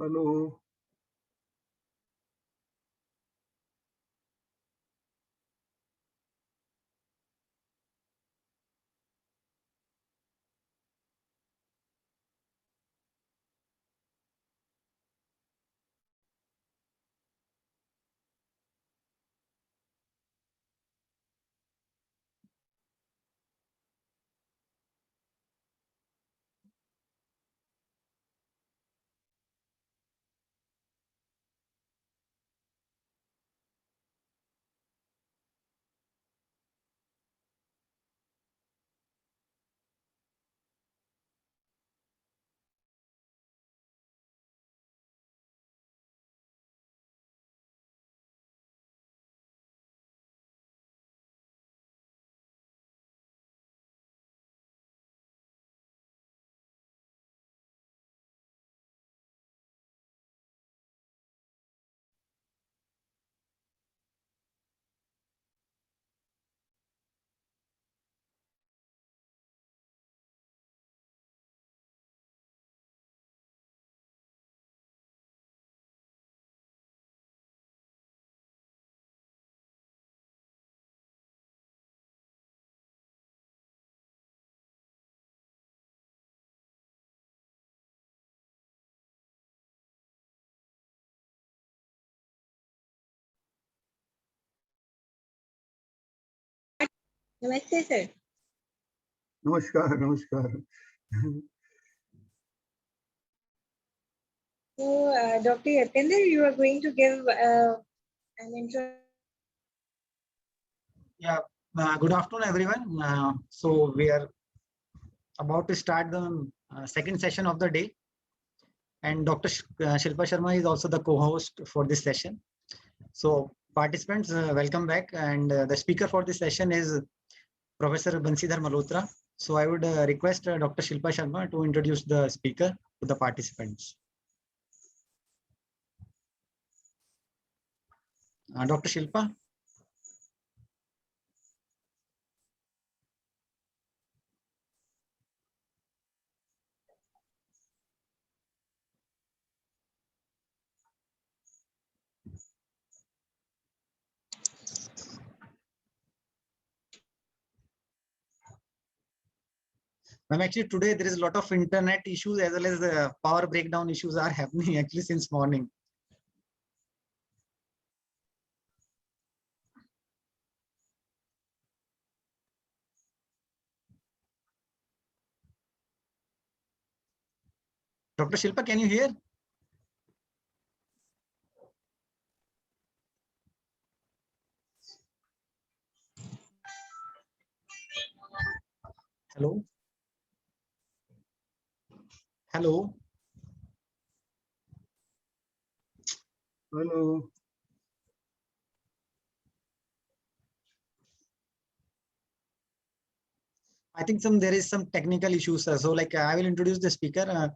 Hello. Namaste, sir. Namaskar, namaskar. So, Dr. Yatendra, you are going to give an intro. Yeah, good afternoon, everyone. So we are about to start the second session of the day, and Dr. Shilpa Sharma is also the co-host for this session. So participants, welcome back, and the speaker for this session is Professor Bansidhar Malhotra. So I would request Dr. Shilpa Sharma to introduce the speaker to the participants. Dr. Shilpa. Ma'am, actually today there is a lot of internet issues as well as power breakdown issues are happening actually since morning. Dr. Shilpa, can you hear? Hello? Hello? Hello. I think there is some technical issues. So like I will introduce the speaker.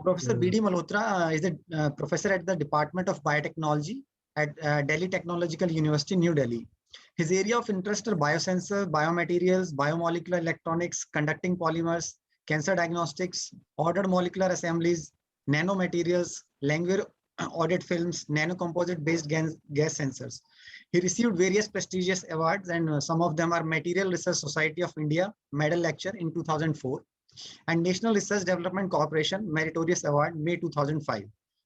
Professor B.D. Malhotra is a professor at the Department of Biotechnology at Delhi Technological University, New Delhi. His area of interest are biosensor, biomaterials, biomolecular electronics, conducting polymers, cancer diagnostics, ordered molecular assemblies, nanomaterials, language audit films, nanocomposite based gas sensors. He received various prestigious awards, and some of them are Material Research Society of India Medal Lecture in 2004 and National Research Development Corporation Meritorious Award May 2005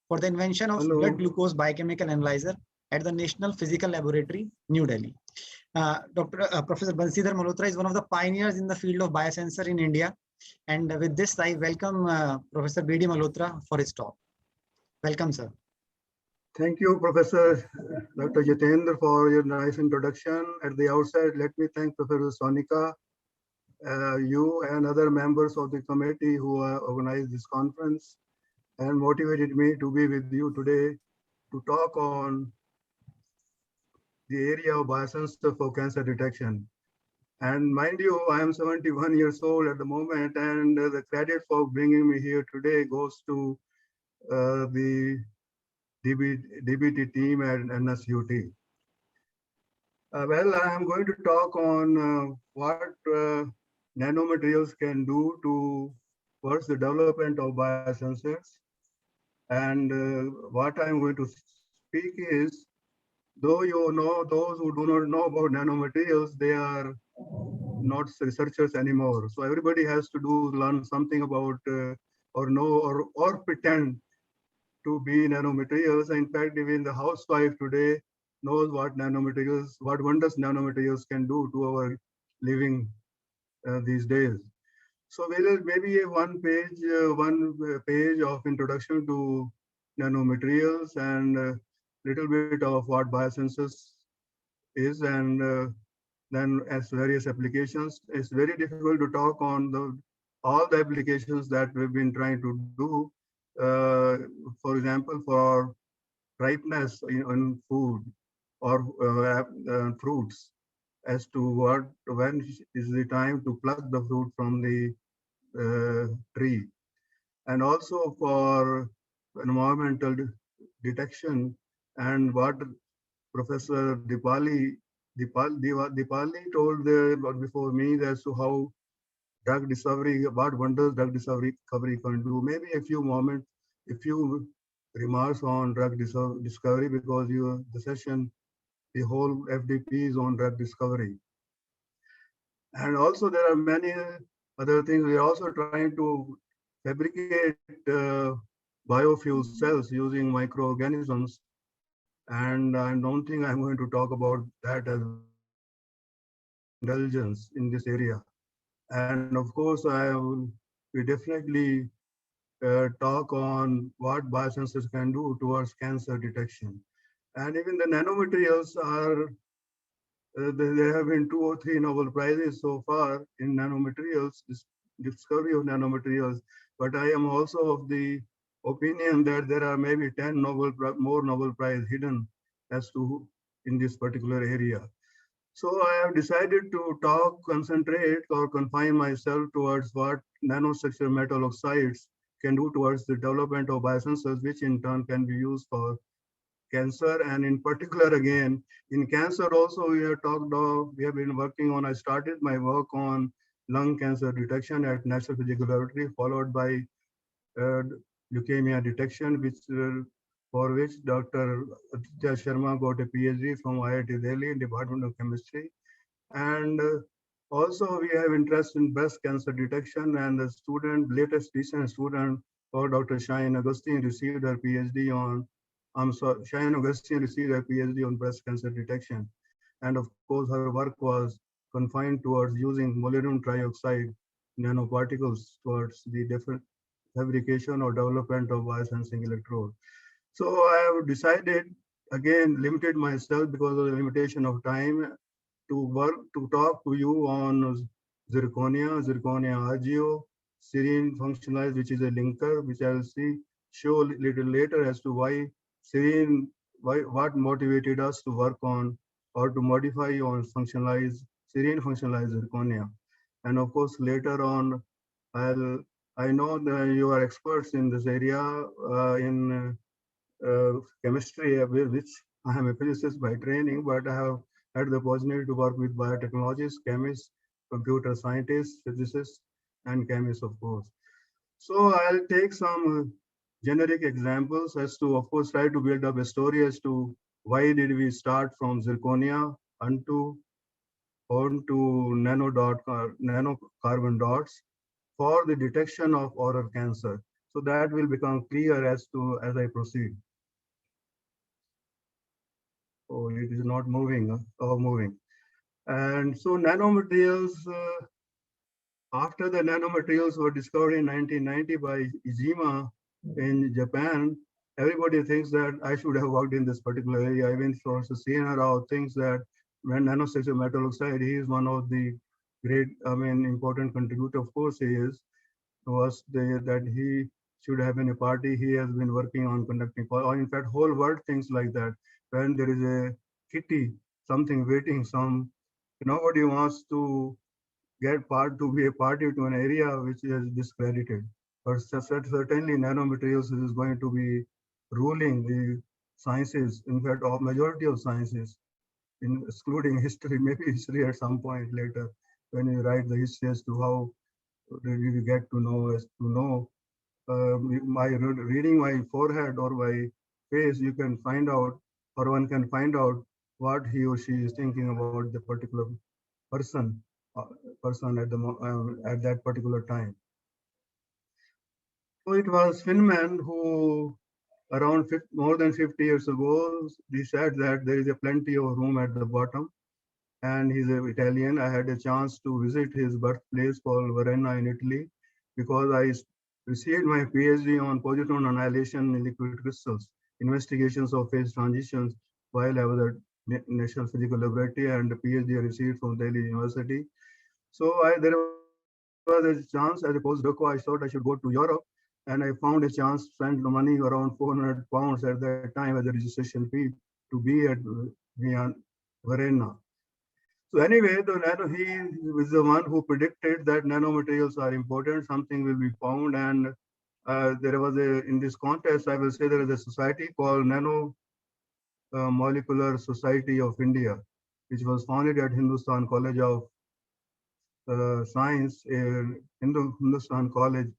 for the invention of blood glucose biochemical analyzer at the National Physical Laboratory, New Delhi. Professor Bansidhar Malhotra is one of the pioneers in the field of biosensor in India. And with this, I welcome Professor B.D. Malhotra for his talk. Welcome, sir. Thank you, Professor Dr. Jitendra, for your nice introduction. At the outset, let me thank Professor Sonika, you and other members of the committee who organized this conference and motivated me to be with you today to talk on the area of biosensor for cancer detection. And mind you, I am 71 years old at the moment, and the credit for bringing me here today goes to the DBT team at NSUT. Well, I am going to talk on what nanomaterials can do towards the development of biosensors. And what I'm going to speak is, though you know, those who do not know about nanomaterials, they are not researchers anymore. So everybody has to learn something about or know or pretend to be nanomaterials. In fact, even the housewife today knows what nanomaterials, what wonders nanomaterials can do to our living these days. So there is maybe a one page of introduction to nanomaterials and a little bit of what biosensors is, and then as various applications. It's very difficult to talk on all the applications that we've been trying to do. For example, for ripeness in food or fruits, as to when is the time to pluck the fruit from the tree, and also for environmental detection, and what Professor Dipali told before me as to how drug discovery, what wonders drug discovery can do. Maybe a few remarks on drug discovery, because the session, the whole FDP is on drug discovery. And also there are many other things. We are also trying to fabricate biofuel cells using microorganisms. And I don't think I'm going to talk about that as indulgence in this area. And of course, we definitely talk on what biosensors can do towards cancer detection. And even the nanomaterials are, there have been 2 or 3 Nobel Prizes so far in nanomaterials, this discovery of nanomaterials. But I am also of the opinion that there are maybe 10 more Nobel Prize hidden as to in this particular area. So I have decided to concentrate or confine myself towards what nanostructured metal oxides can do towards the development of biosensors, which in turn can be used for cancer. And in particular, again, in cancer also, we have been working on, I started my work on lung cancer detection at National Physical Laboratory, followed by uh, leukemia detection, for which Dr. Aditya Sharma got a PhD from IIT Delhi in Department of Chemistry. And also we have interest in breast cancer detection, and the latest recent student, or Dr. Shine Augustine, received her PhD on, Shine Augustine received her PhD on breast cancer detection. And of course, her work was confined towards using molybdenum trioxide nanoparticles towards the different fabrication or development of biosensing electrode. So I have decided, again, limited myself because of the limitation of time, to talk to you on zirconia agio, serine functionalized, which is a linker, which I will show a little later as to what motivated us to work on or to modify on serine functionalized zirconia. And of course, later on, I know that you are experts in this area in chemistry, which I am a physicist by training, but I have had the opportunity to work with biotechnologists, chemists, computer scientists, physicists, and chemists, of course. So I'll take some generic examples as to, of course, try to build up a story as to why did we start from zirconia onto nanocarbon dots for the detection of oral cancer. So that will become clear as I proceed. Oh, it is not moving or moving. And so nanomaterials, after the nanomaterials were discovered in 1990 by Ijima in Japan, everybody thinks that I should have worked in this particular area. Even Susena Rao thinks that when nanostructured metal oxide, he is one of the important contributor. Of course, he is. Was that he should have been a party. He has been working on conducting, or in fact, whole world things like that. When there is a kitty, something waiting, nobody wants to be a party to an area which is discredited. But certainly nanomaterials is going to be ruling the sciences, in fact, of majority of sciences, excluding history, maybe history at some point later, when you write the history as to how did we get to know reading my forehead or my face, you can find out, or one can find out what he or she is thinking about the particular person, uh, person at that particular time. So it was Finman who, around more than 50 years ago, he said that there is a plenty of room at the bottom, and he's an Italian. I had a chance to visit his birthplace called Varenna in Italy because I received my PhD on positron annihilation in liquid crystals, investigations of phase transitions while I was at National Physical Laboratory, and the PhD I received from Delhi University. So there was a chance as a postdoc, I thought I should go to Europe, and I found a chance to spend the money around 400 pounds at that time as a registration fee to be at Varenna. So anyway, he was the one who predicted that nanomaterials are important, something will be found. And there was in this contest, I will say there is a society called Nano Molecular Society of India, which was founded at Hindustan College of Science, Hindustan College,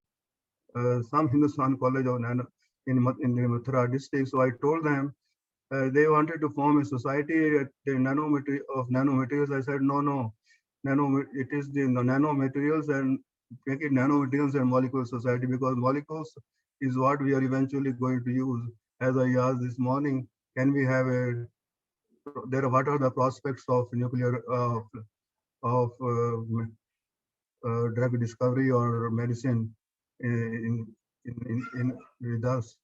some Hindustan College of Nano in the Mathura district. So I told them, they wanted to form a society of nanomaterials. I said, no, it is the nanomaterials, and make it nanomaterials and molecule society, because molecules is what we are eventually going to use. As I asked this morning, can we have what are the prospects of nuclear, of drug discovery or medicine in, with us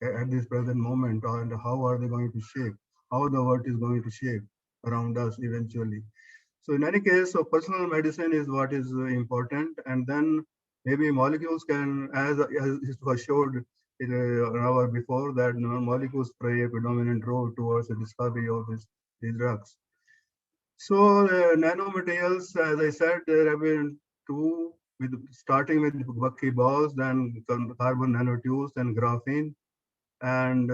at this present moment, and how are they going to shape, how the world is going to shape around us eventually. So in any case, so personal medicine is what is important, and then maybe molecules can, as it was showed in an hour before, that molecules play a predominant role towards the discovery of these drugs. So nanomaterials, as I said, there have been two, starting with buckyballs, then carbon nanotubes, and graphene, and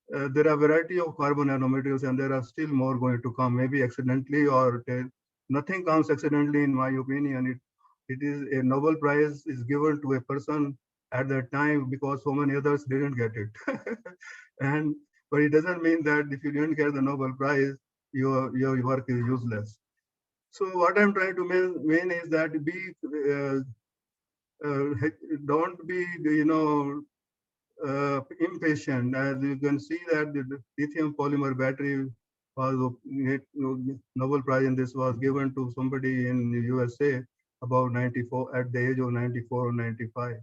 there are a variety of carbon nanomaterials, and there are still more going to come, maybe accidentally, or nothing comes accidentally, in my opinion. It is a Nobel Prize is given to a person at that time because so many others didn't get it. But it doesn't mean that if you didn't get the Nobel Prize, your work is useless. So what I'm trying to mean is that don't be, impatient. As you can see that the lithium polymer battery was Nobel Prize, and this was given to somebody in the USA about 94, at the age of 94 or 95.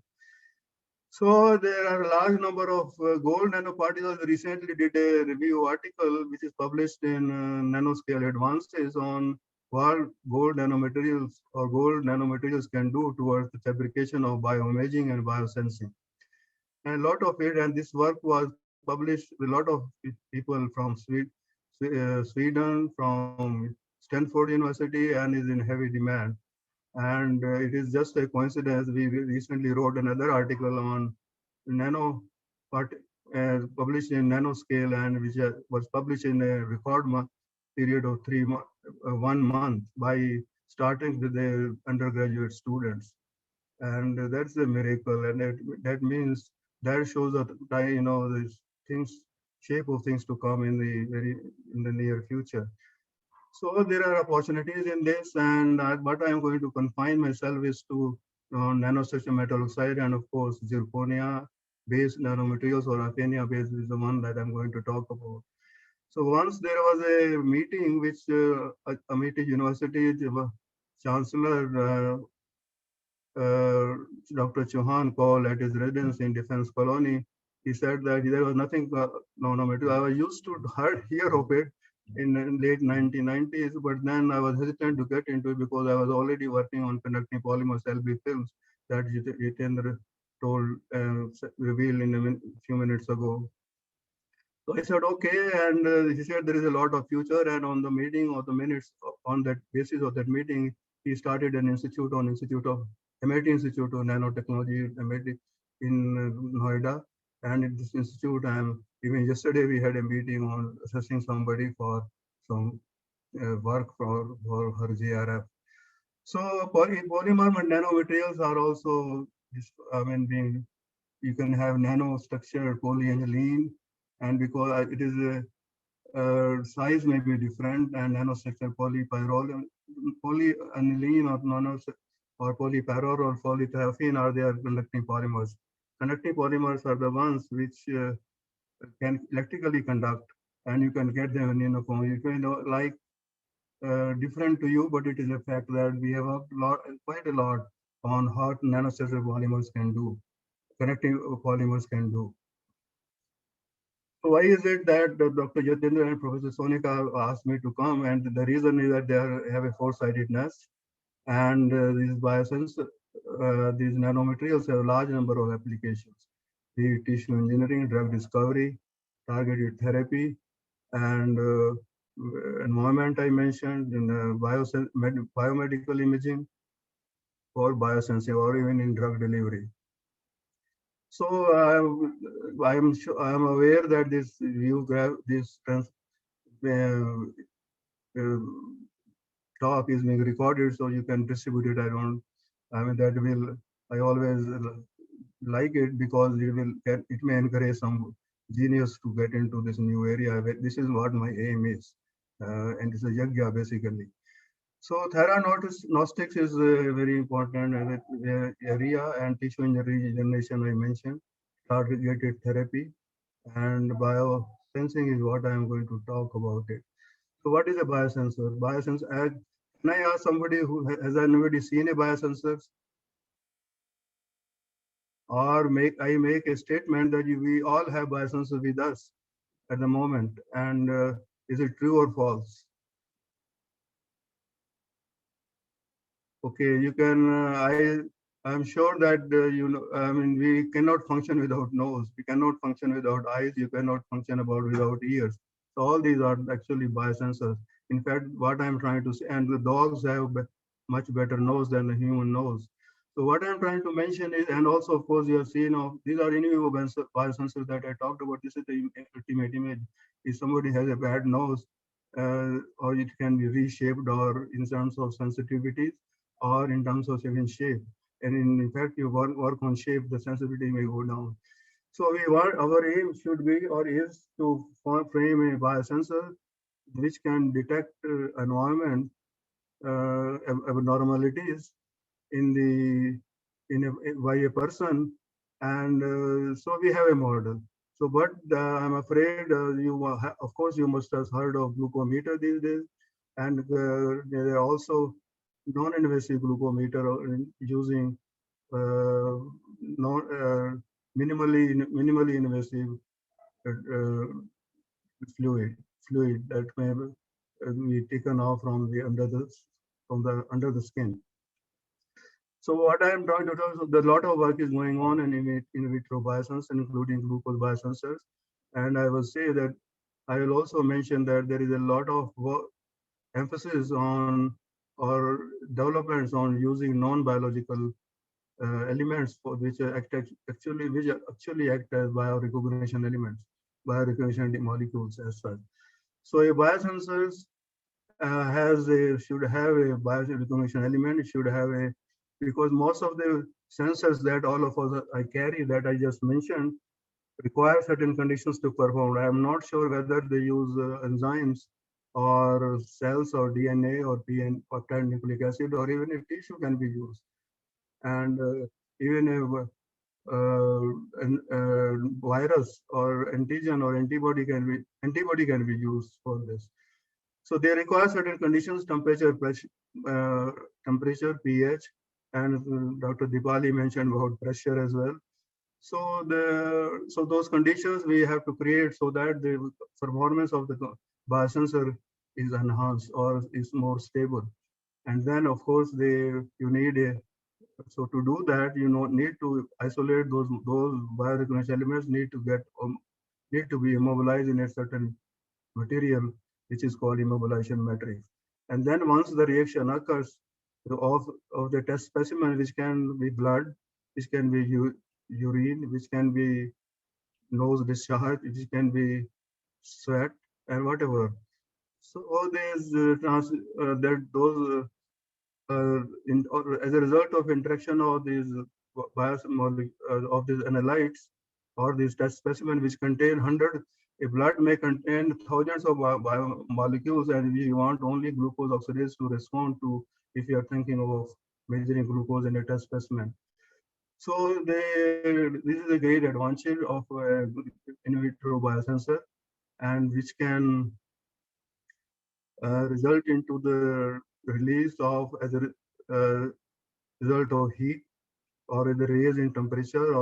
So there are a large number of gold nanoparticles. Recently did a review article which is published in Nanoscale Advances on what gold nanomaterials can do towards the fabrication of bioimaging and biosensing. And a lot of it, and this work was published with a lot of people from Sweden, from Stanford University, and is in heavy demand. And it is just a coincidence. We recently wrote another article on published in Nanoscale, and which was published in a record period of 1 month by starting with the undergraduate students. And that's a miracle, and that means that shows that the shape of things to come in the near future. So there are opportunities in this, and what I am going to confine myself is to nanostructure metal oxide, and of course zirconia based nanomaterials, or Athenia based is the one that I'm going to talk about. So once there was a meeting which Amity University Chancellor Dr. Chauhan called at his residence in Defense Colony. He said that there was nothing nanomaterial. I was used to hear of it in late 1990s, but then I was hesitant to get into it because I was already working on conducting polymers LB films that Jitendra revealed in a few minutes ago. So I said, okay, and he said there is a lot of future, and on the meeting or the minutes, on that basis of that meeting, he started an Institute of MIT Institute of Nanotechnology, MIT in Noida. And in this institute, even yesterday we had a meeting on assessing somebody for some work for her JRF. So polymer nanomaterials are also, being you can have nanostructured polyaniline, and because it is a size may be different, and nanostructure polypyrrole, polyaniline or nano or polypyrrole or polythiophene are their conducting polymers. Conducting polymers are the ones which can electrically conduct, and you can get them in uniform. You can like different to you, but it is a fact that we have a lot, quite a lot on what nanostructural polymers can do, connecting polymers can do. So why is it that Dr. Yatindra and Professor Sonika asked me to come? And the reason is that they have a foresightedness, and these biosens, these nanomaterials have a large number of applications, be it tissue engineering, drug discovery, targeted therapy, and environment I mentioned, in biomedical imaging, or biosensing, or even in drug delivery. So I am sure, I am aware that this uh, talk is being recorded, so you can distribute it. I mean that will, I always like it because it may encourage some genius to get into this new area. This is what my aim is, and it's a yagya basically. So theranostics is a very important area, and tissue regeneration I mentioned, targeted therapy, and biosensing is what I am going to talk about it. So what is a biosensor? Biosensor, can I ask somebody who has anybody seen a biosensor? Or I make a statement that we all have biosensors with us at the moment, and is it true or false? Okay, you can. I'm sure that you know. I mean, we cannot function without nose. We cannot function without eyes. You cannot function without ears. So all these are actually biosensors. In fact, what I'm trying to say, and the dogs have much better nose than the human nose. So what I'm trying to mention is, and also of course you have seen of these are in vivo biosensors that I talked about. This is the ultimate image. If somebody has a bad nose, or it can be reshaped, or in terms of sensitivities, or in terms of even shape. And in fact, you work on shape, the sensitivity may go down. So our aim should be or is to frame a biosensor which can detect environment abnormalities in by a person, and so we have a model. So, but I'm afraid of course, you must have heard of glucometer these days, and there are also non-invasive glucometer using uh, non, minimally invasive uh, fluid that may be taken off from the under the skin. So what I am trying to tell is that a lot of work is going on in vitro biosensors, including glucose biosensors. And I will say that I will also mention that there is a lot of emphasis on or developments on using non-biological elements for which actually act as biorecognition elements, biorecognition molecules as such. So a biosensors should have a biorecognition element. It should have a, because most of the sensors that all of us I carry that I just mentioned require certain conditions to perform. I am not sure whether they use enzymes or cells or DNA or PN or nucleic acid, or even a tissue can be used. And even a virus or antigen or antibody can be used for this. So they require certain conditions: temperature, pressure, pH, and Dr. Dipali mentioned about pressure as well. So those conditions we have to create so that the performance of the biosensor is enhanced or is more stable. And then of course you need a, so to do that, need to isolate those biorecognition elements need to be immobilized in a certain material which is called immobilization matrix. And then once the reaction occurs of the test specimen, which can be blood, which can be urine, which can be nose discharge, which can be sweat, and whatever. So all these as a result of interaction of these of these analytes or these test specimen which contain 100. A blood may contain thousands of biomolecules, and we want only glucose oxidase to respond to if you are thinking of measuring glucose in a test specimen. So this is a great advantage of in vitro biosensor, and which can result into the release of as a result of heat or the raise in temperature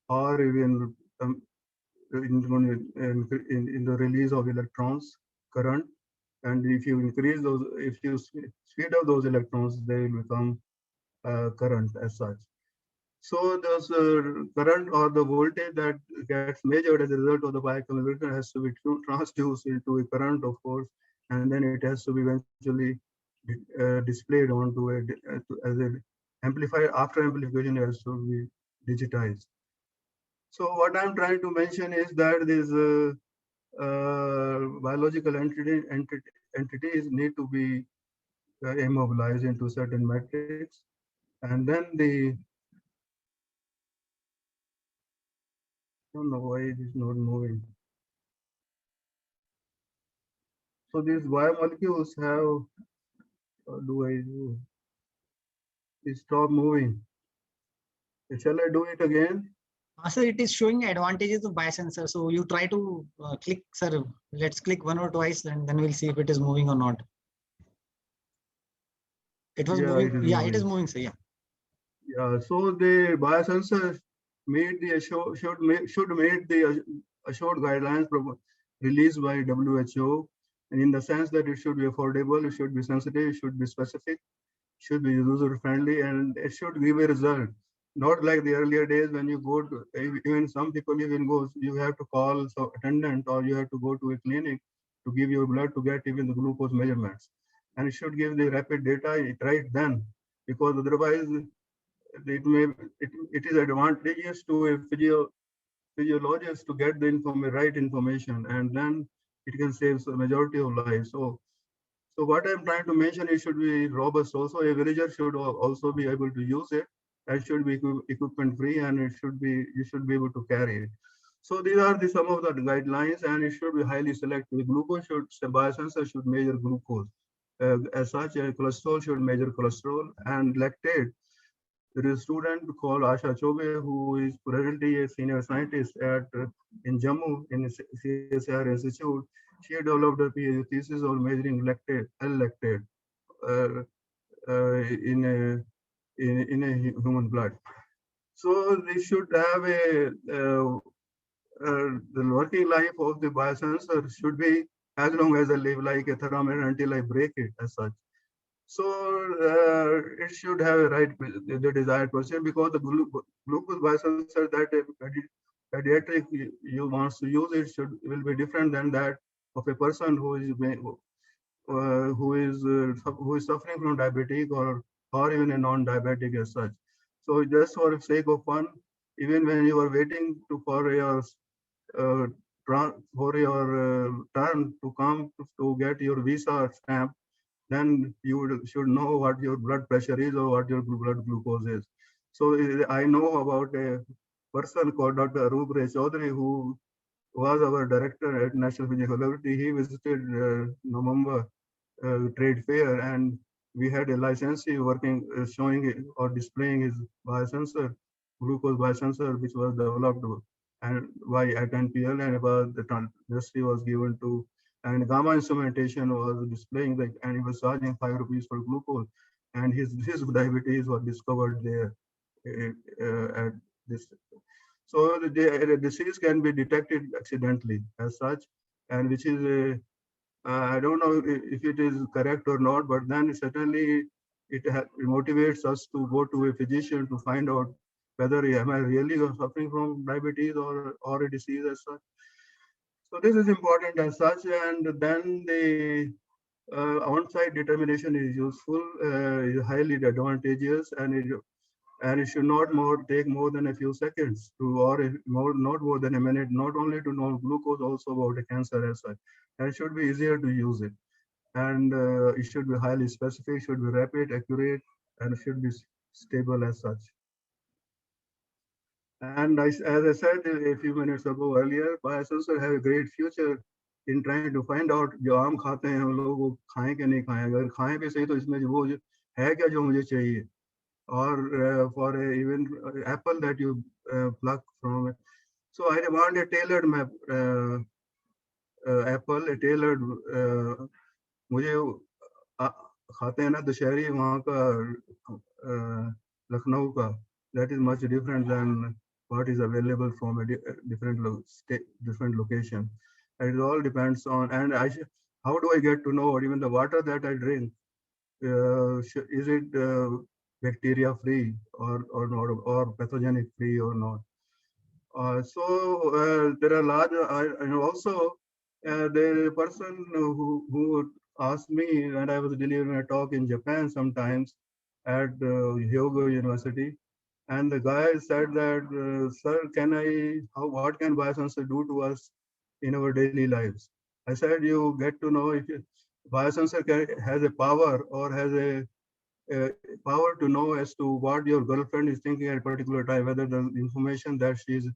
or even in the release of electrons current. And if you increase those, if you speed up those electrons, they will become current as such. So those current or the voltage that gets measured as a result of the bioaccumulation has to be transduced into a current, of course, and then it has to be eventually displayed onto as an amplifier. After amplification, it has to be digitized. So what I'm trying to mention is that these biological entities need to be immobilized into certain metrics, and then I don't know why it is not moving. So these biomolecules have, do I do? Stop moving. Shall I do it again? Sir, it is showing advantages of biosensor. So you try to click, sir. Let's click one or twice, and then we'll see if it is moving or not. It was moving. It is moving, sir. Yeah. So the biosensor made the should meet the assured guidelines released by WHO, and in the sense that it should be affordable, it should be sensitive, it should be specific, should be user friendly, and it should give a result. Not like the earlier days when you go to, even some people even go, you have to call some attendant or you have to go to a clinic to give your blood to get even the glucose measurements. And it should give the rapid data right then, because otherwise it is advantageous to a physiologist to get the right information, and then it can save the majority of lives. So what I'm trying to mention, it should be robust also. A villager should also be able to use it. It should be equipment free, and you should be able to carry it. So these are some of the guidelines, and it should be highly selective. Biosensor should measure glucose. As such, a cholesterol should measure cholesterol and lactate. There is a student called Asha Chobe who is presently a senior scientist in Jammu in CSIR Institute. She developed a PhD thesis on measuring L-lactate in a human blood. So they should have the working life of the biosensor should be as long as I live, like a thermometer, until I break it as such. So it should have a the desired percent, because the glucose biosensor that a pediatric you wants to use it will be different than that of a person who is suffering from diabetic or even a non-diabetic as such. So just for the sake of fun, even when you are waiting for your turn to come to get your visa stamp, then you should know what your blood pressure is or what your blood glucose is. So I know about a person called Dr. Arup Ray Chaudhary, who was our director at National Physical Laboratory. He visited November trade fair, and we had a licensee working, showing or displaying his biosensor, glucose biosensor, which was developed and by at NPL, and about the industry was given to, and gamma instrumentation was displaying and he was charging ₹5 for glucose, and his diabetes was discovered there at this. So the disease can be detected accidentally as such, and which is a I don't know if it is correct or not, but then certainly it motivates us to go to a physician to find out whether am I really suffering from diabetes or a disease as such. So this is important as such, and then the on-site determination is useful, is highly advantageous, and it should not take more than a few seconds not more than a minute, not only to know glucose, also about a cancer as such. And it should be easier to use it. And it should be highly specific, should be rapid, accurate, and should be stable as such. And as I said a few minutes ago earlier, biosensor have a great future in trying to find out जो आम खाते हैं हम लोग वो खाएं कि नहीं खाएं, अगर खाएं भी सही तो इसमें वो है क्या जो मुझे चाहिए, or for even apple that you pluck from it. So I want a tailored map, apple, a tailored, मुझे खाते हैं ना दशहरी वहाँ का लखनऊ का, that is much different than what is available from a different different location. And it all depends on, and how do I get to know, or even the water that I drink, is it bacteria free or not, or pathogenic free or not? So there are large, and also the person who asked me when I was delivering a talk in Japan sometimes at Hyogo University, and the guy said that, sir, what can biosensor do to us in our daily lives? I said, you get to know if biosensor has a power or has a power to know as to what your girlfriend is thinking at a particular time, whether the information that she is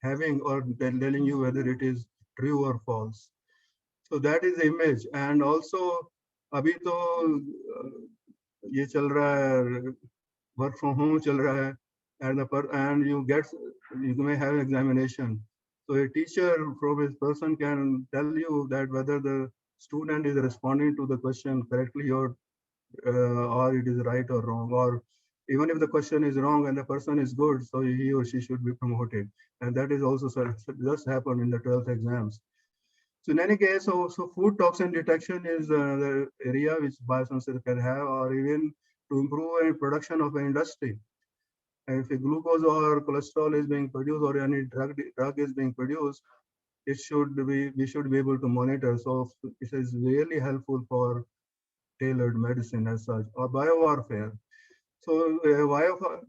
having or telling you whether it is true or false. So that is the image. And also, अभी तो ये चल रहा है, work from home चल रहा है, and you may have examination. So a teacher from his person can tell you that whether the student is responding to the question correctly or it is right or wrong, or even if the question is wrong and the person is good, so he or she should be promoted. And that is also just happened in the 12th exams. So in any case, so food toxin detection is the area which biosensor can have, or even to improve a production of an industry. And if a glucose or cholesterol is being produced or any drug is being produced, we should be able to monitor. So it is really helpful for tailored medicine as such, or biowarfare. So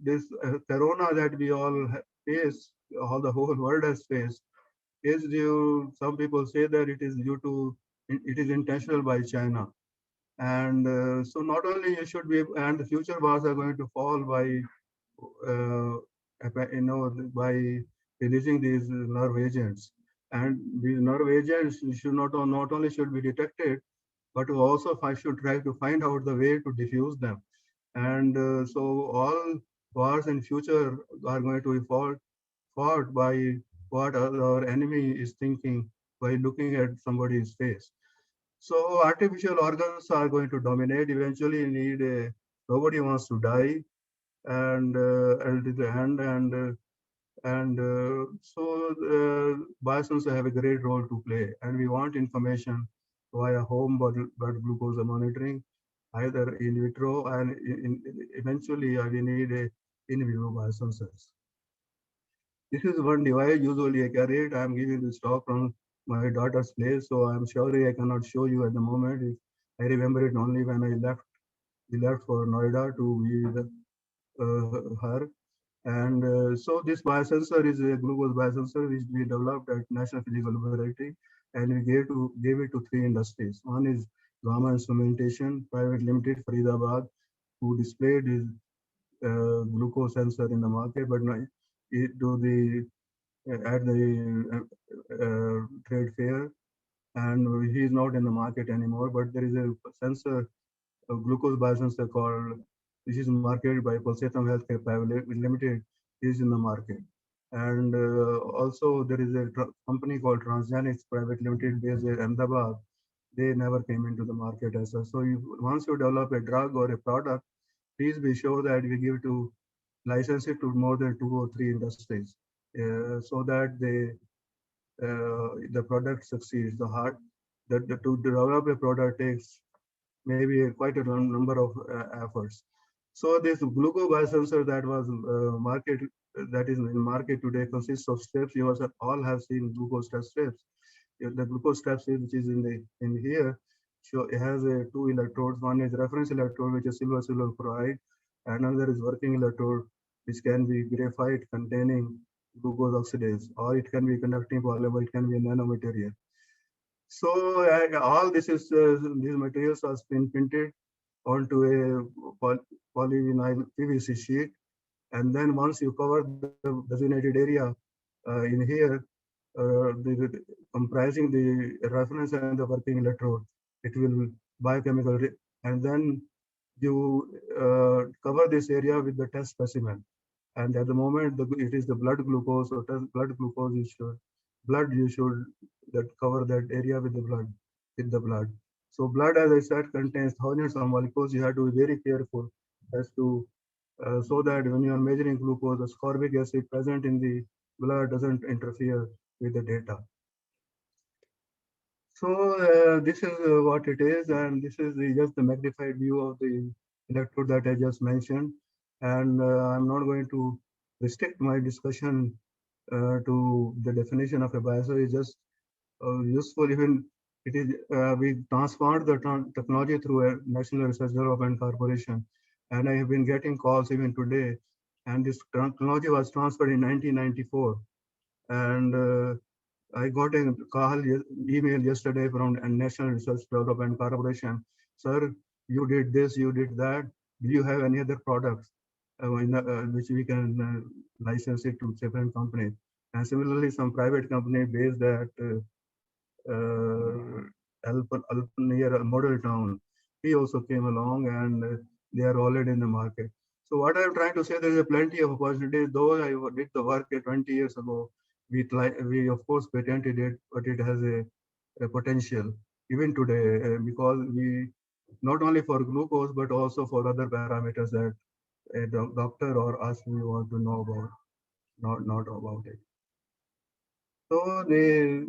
this corona that we all face, all the whole world has faced, is due, some people say that it is due to, it is intentional by China. And so not only you should be, and the future wars are going to fall by, by releasing these nerve agents. And these nerve agents should not only should be detected, but also I should try to find out the way to diffuse them. And so all wars in future are going to be fought by what our enemy is thinking by looking at somebody's face. So artificial organs are going to dominate. Eventually, nobody wants to die, and at the end, biosensors have a great role to play, and we want information via home blood glucose monitoring, either in vitro and eventually we need a in vivo biosensors. This is one device usually I carry it. I am giving this talk from my daughter's place, so I'm sorry I cannot show you at the moment. I remember it only when we left for Noida to be with her. And so this biosensor is a glucose biosensor which we developed at National Physical Laboratory, and we gave it to 3 industries. One is Gamma Instrumentation Private Limited, Faridabad, who displayed his glucose sensor in the market, but at the trade fair, and he is not in the market anymore. But there is a sensor, a glucose biosensor called, which is marketed by Pulsatum Healthcare Private Limited, is in the market. And also there is a company called Transgenics Private Limited based in Ahmedabad. They never came into the market as such. So once you develop a drug or a product, please be sure that we give to license it to more than 2 or 3 industries, so that the product succeeds. To develop a product takes maybe quite a number of efforts. So this glucose biosensor that was that is in market today consists of strips. You all have seen glucose test strips. The glucose strips, which is in here, so it has 2 electrodes. One is reference electrode, which is silver chloride, and another is working electrode, which can be graphite containing glucose oxidase, or it can be conducting polymer, it can be a nanomaterial. So all these materials are been printed onto a polyvinyl PVC sheet, And then once you cover the designated area in here, comprising the reference and the working electrode, it will biochemical, and then you cover this area with the test specimen. And at the moment, it is the blood glucose or blood glucose you should that cover that area with the blood. So blood, as I said, contains thousands of molecules. You have to be very careful as to so that when you are measuring glucose, the ascorbic acid present in the blood doesn't interfere with the data. So this is what it is, and this is just the magnified view of the electrode that I just mentioned. And I'm not going to restrict my discussion to the definition of a biosensor. It's just useful. Even it is we transformed the technology through a National Research Development Corporation, and I have been getting calls even today. And this technology was transferred in 1994, and I got a email yesterday from a National Research Development Corporation. Sir, you did this, you did that. Do you have any other products which we can license it to different companies? And similarly, some private company based at near a model town, he also came along, and they are already in the market. So what I'm trying to say, there is plenty of opportunities. Though I did the work 20 years ago, we of course patented it, but it has a potential even today because we not only for glucose but also for other parameters that a doctor or us we want to know about, not about it. So the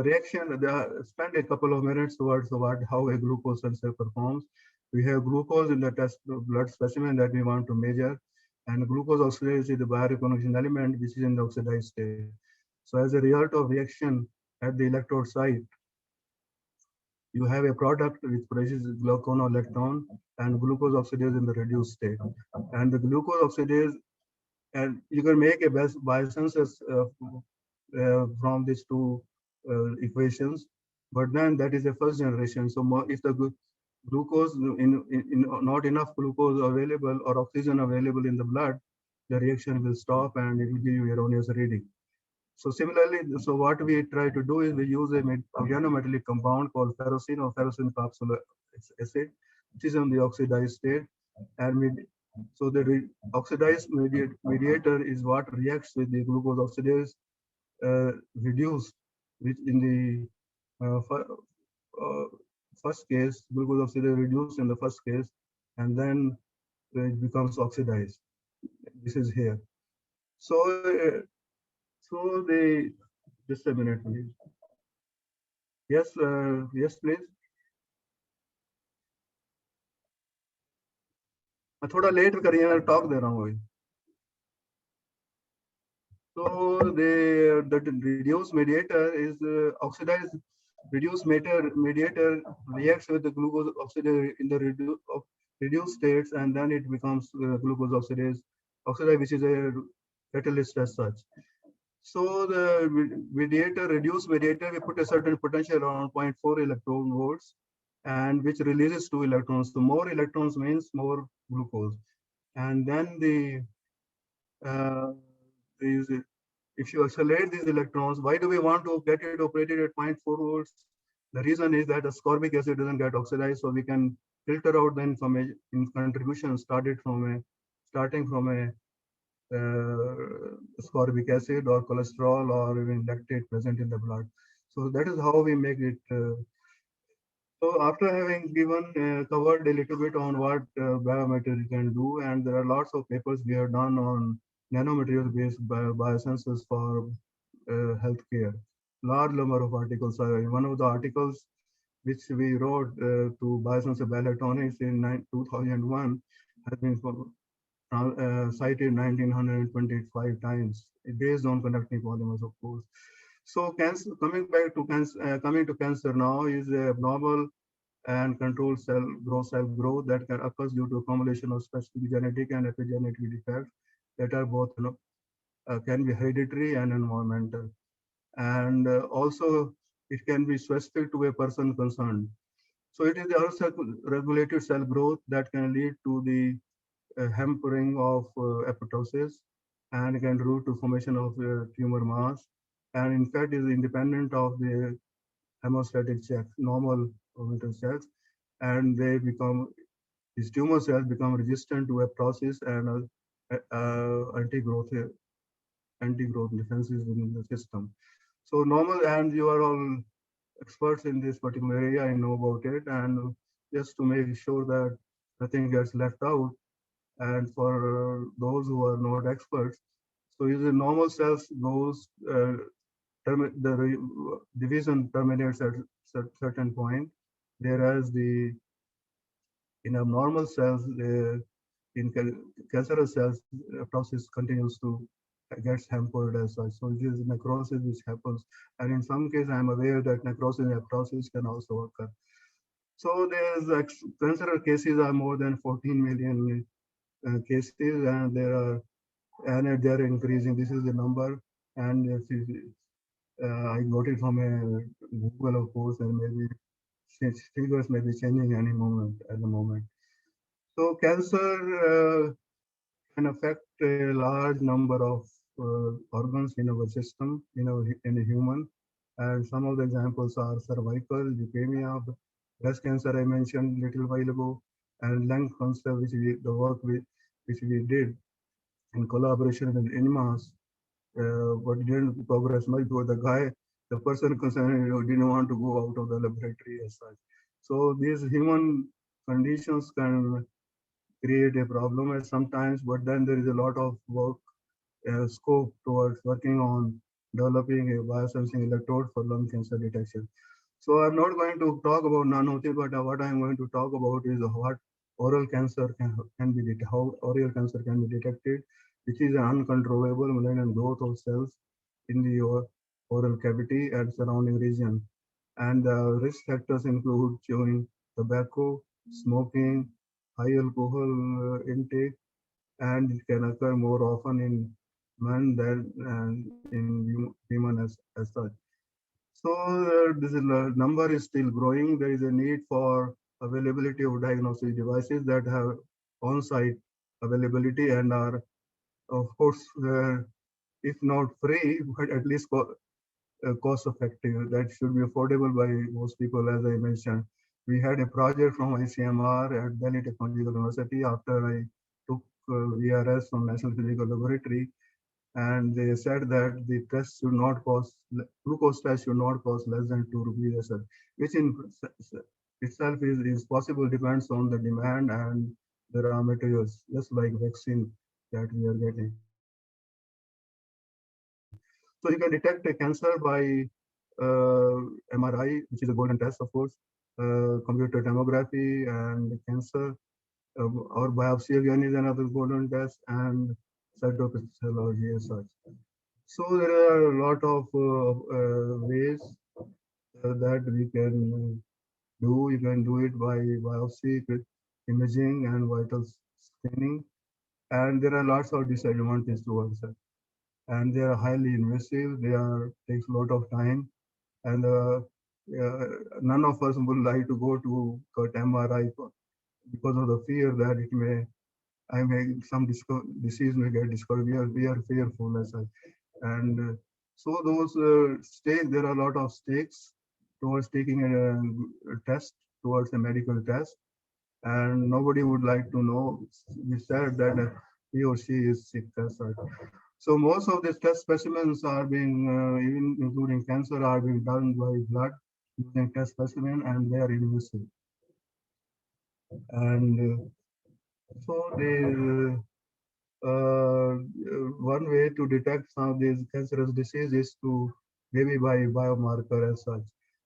reaction, spend a couple of minutes towards how a glucose sensor performs. We have glucose in the test blood specimen that we want to measure, and glucose oxidase is the bioreconnaissance element which is in the oxidized state. So as a result of reaction at the electrode site, you have a product which produces gluconelectron and glucose oxidase in the reduced state. And the glucose oxidase, and you can make a biosensor from these two equations, but then that is a first generation. So if the glucose not enough glucose available or oxygen available in the blood, the reaction will stop and it will give you erroneous reading. So similarly, so what we try to do is we use a organometallic compound called ferrocene or ferrocene capsule acid, which is in the oxidized state, and so the oxidized mediator is what reacts with the glucose oxidase reduced, which in the first case, glucose oxidase reduced in the first case, and then it becomes oxidized. This is here. So, just a minute, please. Yes, yes, please. मैं थोड़ा late करिए, मैं talk they रहा हूँ अभी. So the reduced mediator is oxidized. Reduced mediator reacts with the glucose oxidase in the reduced states, and then it becomes glucose oxidase, which is a catalyst as such. So the reduced mediator, we put a certain potential around 0.4 electron volts, and which releases 2 electrons. So more electrons means more glucose, and then if you accelerate these electrons, why do we want to get it operated at 0.4 volts? The reason is that ascorbic acid doesn't get oxidized, so we can filter out the information contribution starting from a ascorbic acid or cholesterol or even lactate present in the blood. So that is how we make it. So after having covered a little bit on what biomaterial can do, and there are lots of papers we have done on nanomaterial-based biosensors for healthcare. Large number of articles. One of the articles which we wrote to Biosensor Bioelectronics in 2001 has been cited 1925 times, based on conducting polymers, of course. So cancer, coming to cancer now, is a abnormal and controlled cell growth that occurs due to a combination of specific genetic and epigenetic defects that are both can be hereditary and environmental, and also it can be specific to a person concerned. So it is also regulated cell growth that can lead to the hampering of apoptosis and can lead to formation of tumor mass, and in fact is independent of the hemostatic checks, normal orbital checks, and these tumor cells become resistant to apoptosis and anti-growth defenses within the system. So normal, and you are all experts in this particular area, I know about it, and just to make sure that nothing gets left out, and for those who are not experts, so using normal cells, those division terminates at certain point, whereas the in abnormal cells, in cancerous cells, process continues to gets hampered as such. So it is necrosis which happens, and in some cases, I am aware that necrosis and apoptosis can also occur. So there's cancer cases are more than 14 million cases, and they are increasing. This is the number, and I got it from a Google, of course, and maybe figures may be changing any moment at the moment. So cancer can affect a large number of organs in our system, in a human. And some of the examples are cervical, leukemia, breast cancer I mentioned a little while ago, and lung cancer, which we did in collaboration with INMAS, but didn't progress much because the person concerned, didn't want to go out of the laboratory as such. So these human conditions can create a problem at sometimes, but then there is a lot of work scope towards working on developing a biosensing electrode for lung cancer detection. So I'm not going to talk about nanotube, but what I'm going to talk about is what oral cancer can be detected, how oral cancer can be detected, which is an uncontrollable malignant growth of cells in the oral cavity and surrounding region. And the risk factors include chewing tobacco, smoking, high alcohol intake, and it can occur more often in men than in women as such. So this number is still growing. There is a need for availability of diagnostic devices that have on-site availability and are, of course, if not free, but at least cost effective. That should be affordable by most people, as I mentioned. We had a project from ICMR at Delhi Technological University after I took VRS from National Physical Laboratory, and they said that the test should not cost, glucose test should not cost less than 2 rupees a set, which in itself is possible, depends on the demand and the raw materials, just like vaccine that we are getting. So you can detect a cancer by MRI, which is a golden test, of course, computer tomography and cancer, or biopsy again is another golden test, and cytopathology as such. So there are a lot of ways that we can do. You can do it by biopsy, imaging, and vital screening. And there are lots of disadvantages towards it. And they are highly invasive. Takes a lot of time, and none of us would like to go to cut MRI because of the fear that some disease may get discovered. We are fearful as such. And so those there are a lot of stakes towards taking a test, towards a medical test, and nobody would like to know, we said that he or she is sick as such. So most of these test specimens are being, even including cancer, are being done by blood using test specimen, and they are invasive. And so the one way to detect some of these cancerous diseases is to maybe by biomarker as such.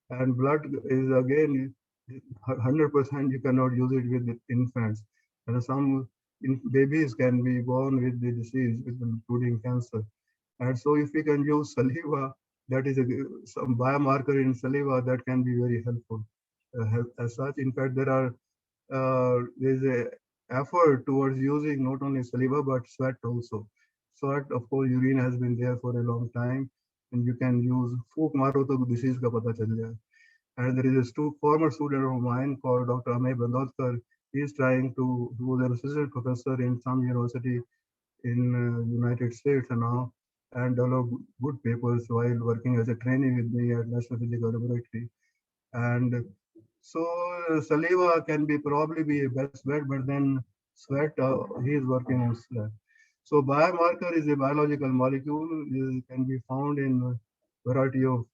And blood is again 100%. You cannot use it with infants, and some babies can be born with the disease, including cancer. And so if we can use saliva, that is some biomarker in saliva, that can be very helpful as such. In fact, there's a effort towards using not only saliva but sweat also. Sweat, of course, urine has been there for a long time, and you can use फूक मारो तो disease का पता चल जाए. And there is a former student of mine called Dr. Amey Bandodkar. He is trying to do an assistant professor in some university in United States and now, and develop good papers while working as a trainee with me at National Physical Laboratory. And so saliva can be probably be a best bet, but then sweat, he is working on sweat. So biomarker is a biological molecule, can be found in a variety of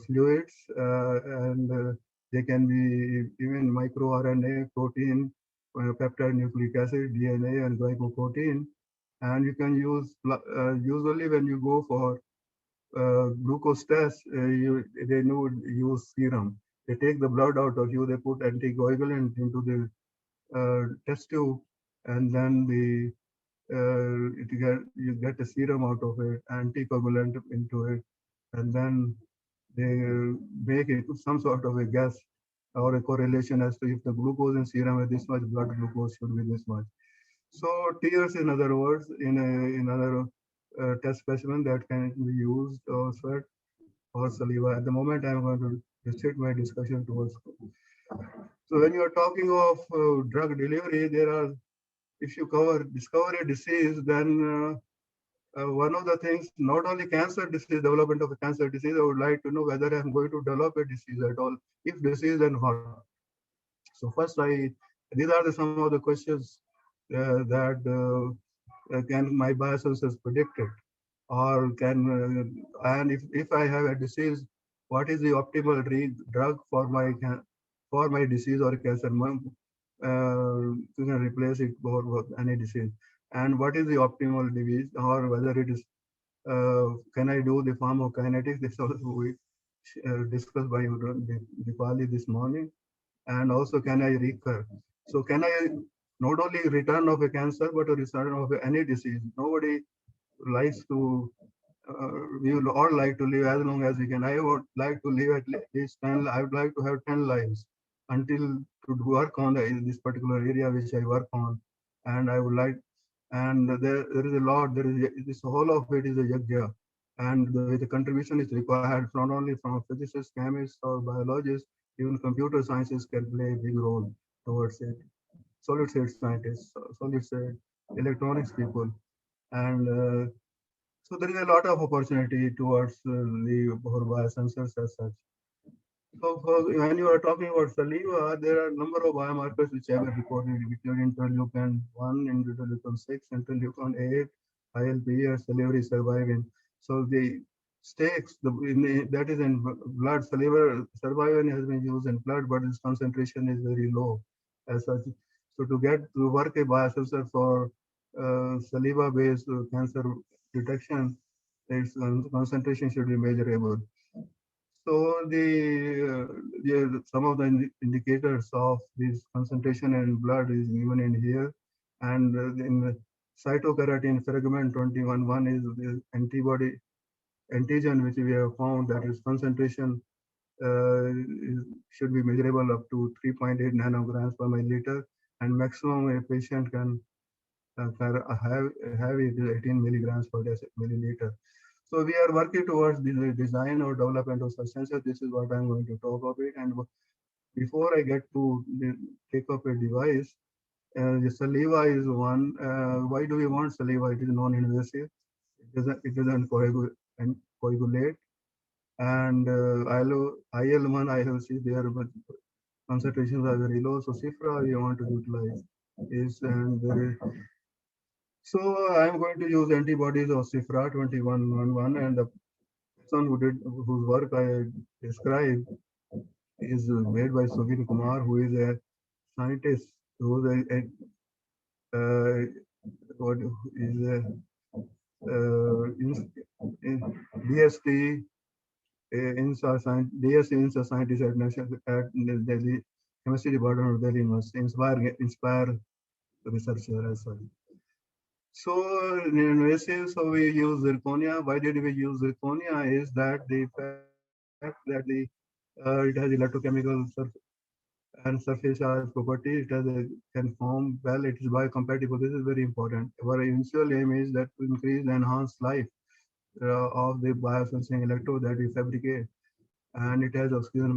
fluids, and they can be even microRNA, protein, peptide nucleic acid, DNA, and glycoprotein. And you can use, usually when you go for glucose test, they know use serum. They take the blood out of you, they put anticoagulant into the test tube, and then you get a serum out of it, anticoagulant into it, and then they make it some sort of a guess or a correlation as to if the glucose in serum is this much, blood glucose should be this much. So tears, in other words, in another test specimen that can be used, or sweat or saliva. At the moment, I'm going to restrict my discussion towards. So when you are talking of drug delivery, there are, if you discover a disease, then one of the things, not only cancer disease, development of a cancer disease, I would like to know whether I'm going to develop a disease at all. If disease, then what? So first, these are some of the questions that can my biosensors predict it, or can, and if I have a disease, what is the optimal drug for my disease or cancer? You can replace it for any disease. And what is the optimal disease, or whether it is, can I do the pharmacokinetics? This also we discussed by Dipali this morning. And also, can I recur? So can I not only return of a cancer, but a return of any disease? Nobody likes to, we would all like to live as long as we can. I would like to live at least 10, I would like to have 10 lives until to work on this particular area which I work on. And I would like, and there is a lot, this whole of it is a yajna. And the contribution is required not only from physicists, chemists, or biologists, even computer sciences can play a big role towards it. Solid state scientists, solid state electronics people. And so there is a lot of opportunity towards the biosensors as such. So when you are talking about saliva, there are a number of biomarkers which have been reported, interleukin 1, interleukin 6, interleukin 8, ILP, or salivary survivin. So the stakes, that is in blood, salivary survivin has been used in blood, but its concentration is very low as such. So to work a biosensor for saliva-based cancer detection, its concentration should be measurable. So some of the indicators of this concentration in blood is given in here, and in the cytokeratin fragment 21.1 is the antigen which we have found that its concentration should be measurable up to 3.8 nanograms per milliliter, and maximum a patient can have it 18 milligrams per milliliter. So we are working towards the design or development of such sensors. This is what I'm going to talk about it. And before I get to take up a device, the saliva is one. Why do we want saliva? It is non-invasive. It doesn't coagulate. And IL-1, IL-6, there, but concentrations are very low. So CIFRA we want to utilize so I'm going to use antibodies of CIFRA 21.1, and the person whose work I described is made by Suvin Kumar, who is a scientist, who is DST INSA scientist at Delhi Chemistry Department of Delhi University, inspire researcher as well. So in invasive, so we use zirconia. Why did we use zirconia? Is that the fact that it has electrochemical and surface charge property. It can form well. It is biocompatible. This is very important. Our initial aim is that to increase the enhanced life of the biosensing electrode that we fabricate. and it has oxygen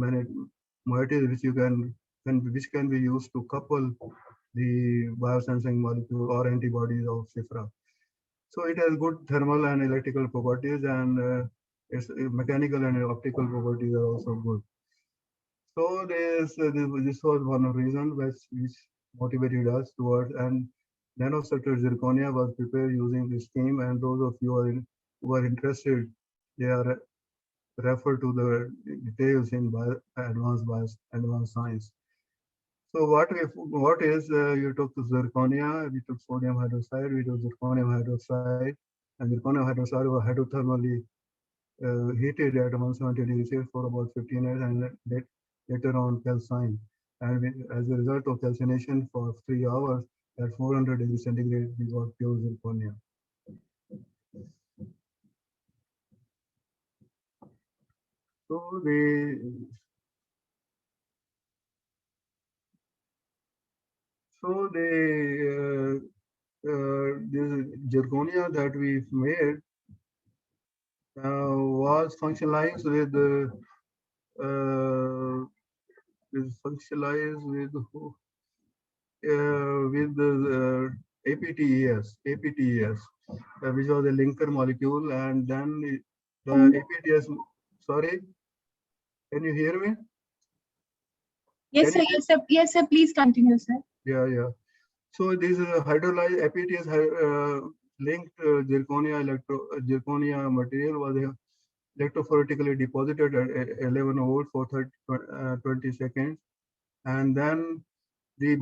moieties which can be used to couple the biosensing molecule or antibodies of CIFRA. So it has good thermal and electrical properties, and its mechanical and optical properties are also good. So this was one reason which motivated us towards, and nanostructure zirconia was prepared using this scheme, and those of you who are interested, they are referred to the details in advanced science. So what is you took zirconia, we took sodium hydroxide, we took zirconium hydroxide, and zirconium hydroxide was hydrothermally heated at 170 degrees Celsius for about 15 years, and later on calcined. And as a result of calcination for 3 hours at 400 degrees centigrade, we got pure zirconia. So this zirconia that we made was functionalized with the APTES, which was a linker molecule, and then the APTES. Sorry, can you hear me? Yes, sir. Yes, sir. Yes, sir. Please continue, sir. Yeah. So this hydrolyzed APTES linked zirconia material was electrophoretically deposited at 11 volts for 20 seconds, and then the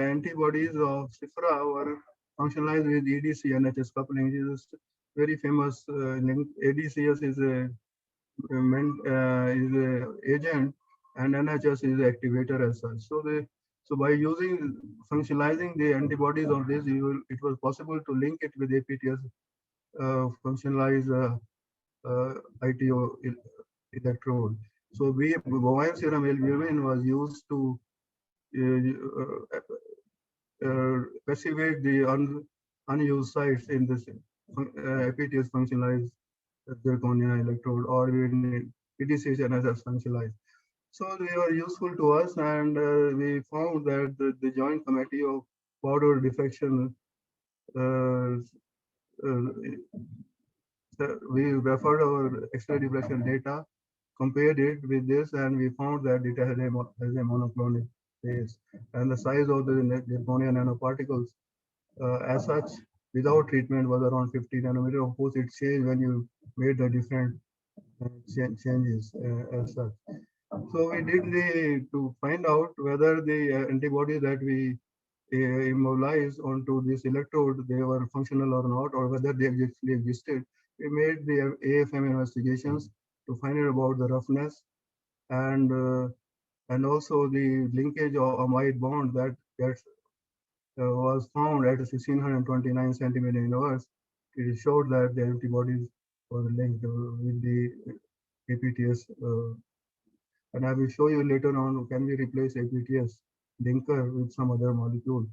antibodies of CIFRA were functionalized with EDC NHS coupling. This is very famous link. ADCS is a agent, and NHS is the activator as such. So by functionalizing the antibodies of this, it was possible to link it with APTS functionalized ITO electrode. So bovine serum albumin was used to passivate the unused sites in this APTS functionalized zirconia electrode, or in EDCH NHS functionalized. So they were useful to us, and we found that the Joint Committee of Powder Diffraction, we referred our X-ray diffraction data, compared it with this, and we found that it has a monoclonic phase, and the size of the zirconia nanoparticles as such without treatment was around 50 nanometer. Of course, it changed when you made the different changes as such. So we did to find out whether the antibodies that we immobilized onto this electrode, they were functional or not, or whether they actually existed. We made the AFM investigations to find out about the roughness and also the linkage of amide bond that was found at 1629 centimeter inverse. It showed that the antibodies were linked with the APTS. And I will show you later on, can we replace APTS linker with some other molecule.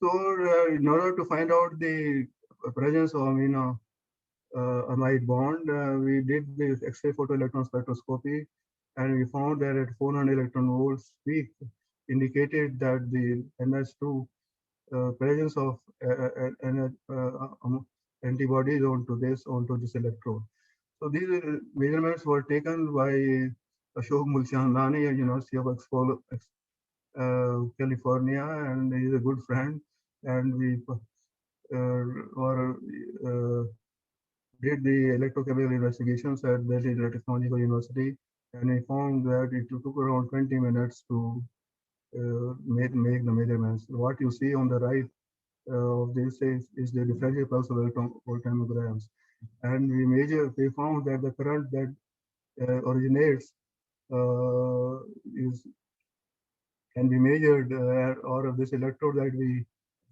So in order to find out the presence of amide bond, we did the X-ray photoelectron spectroscopy, and we found that at 400 electron volts peak indicated that the NH2 presence of antibodies onto this electrode. So these measurements were taken by Ashok Mulchandani at University of California, and he is a good friend, and we did the electrochemical investigations at Delhi Technological University, and we found that it took around 20 minutes to make the measurements. What you see on the right of this is the differential pulse of voltammograms, and we found that the current that originates can be measured, or this electrode that we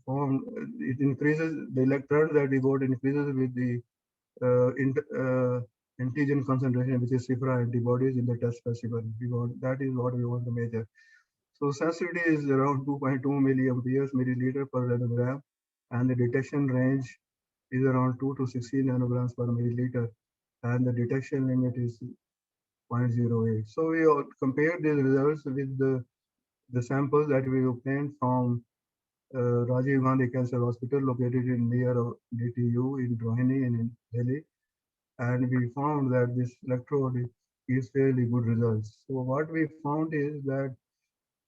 formed, it increases, the electrode that we got increases with the antigen concentration, which is CIFRA antibodies in the test specimen. That is what we want to measure. So sensitivity is around 2.2 milliamperes milliliter per nanogram, and the detection range is around 2 to 16 nanograms per milliliter, and the detection limit is 0.08. So we all compared these results with the samples that we obtained from Rajiv Gandhi Cancer Hospital located in near DTU in Rohini in Delhi. And we found that this electrode gives fairly good results. So what we found is that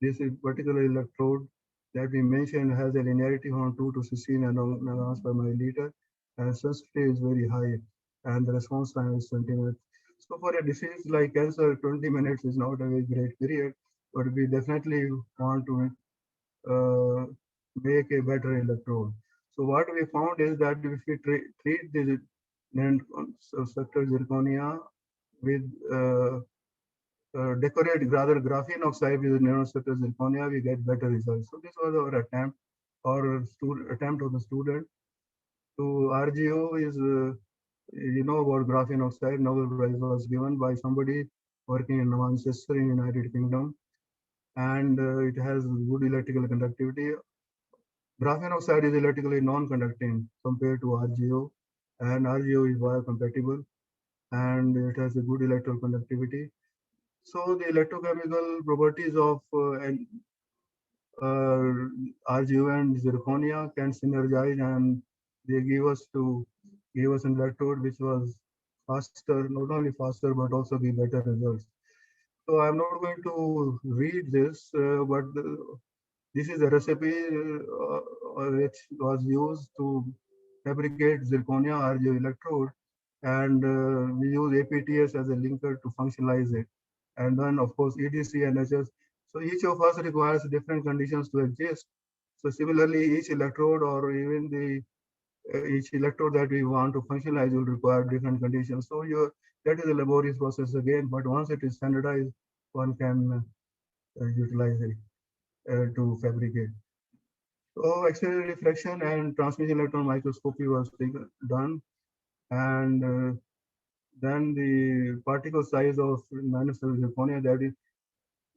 this particular electrode that we mentioned has a linearity from 2 to 16 nanograms per milliliter, and sensitivity is very high, and the response time is 20 minutes. So for a disease like cancer, 20 minutes is not a very great period, but we definitely want to make a better electrode. So what we found is that if we treat the nanostructural zirconia with decorate rather graphene oxide with nanostructural zirconia, we get better results. So this was our attempt or attempt of the student to RGO is, you know about graphene oxide. Nobel Prize was given by somebody working in Manchester in United Kingdom, and it has good electrical conductivity. Graphene oxide is electrically non-conducting compared to RGO, and RGO is biocompatible, and it has a good electrical conductivity. So the electrochemical properties of RGO and zirconia can synergize, and they give us an electrode which was faster, not only faster but also give better results. So I'm not going to read this, but this is a recipe which was used to fabricate zirconia RGO electrode, and we use APTS as a linker to functionalize it. And then of course EDC and HS. So each of us requires different conditions to exist. So similarly, each electrode or even the each electrode that we want to functionalize will require different conditions. So that is a laborious process again, but once it is standardized, one can utilize it to fabricate. So X-ray reflection and transmission electron microscopy was done, and then the particle size of nanostructural zirconia, that is,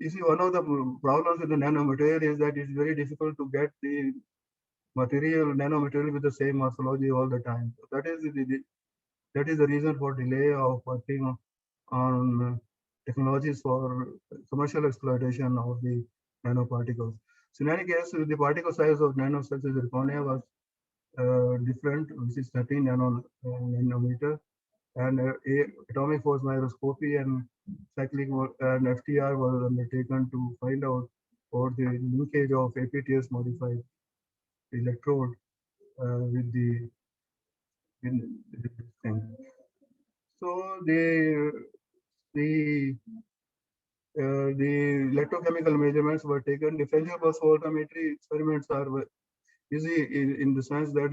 you see, one of the problems with the nanomaterial is that it's very difficult to get the nanomaterial with the same morphology all the time. So that is the reason for delay of working on technologies for commercial exploitation of the nanoparticles. So in any case, the particle size of nanostructural zirconia was different, which is 13 nanometer, and atomic force microscopy and cyclic and FTR was undertaken to find out what the linkage of APTS modified electrode with the thing. So the electrochemical measurements were taken. Differential pulse photometry experiments are easy in the sense that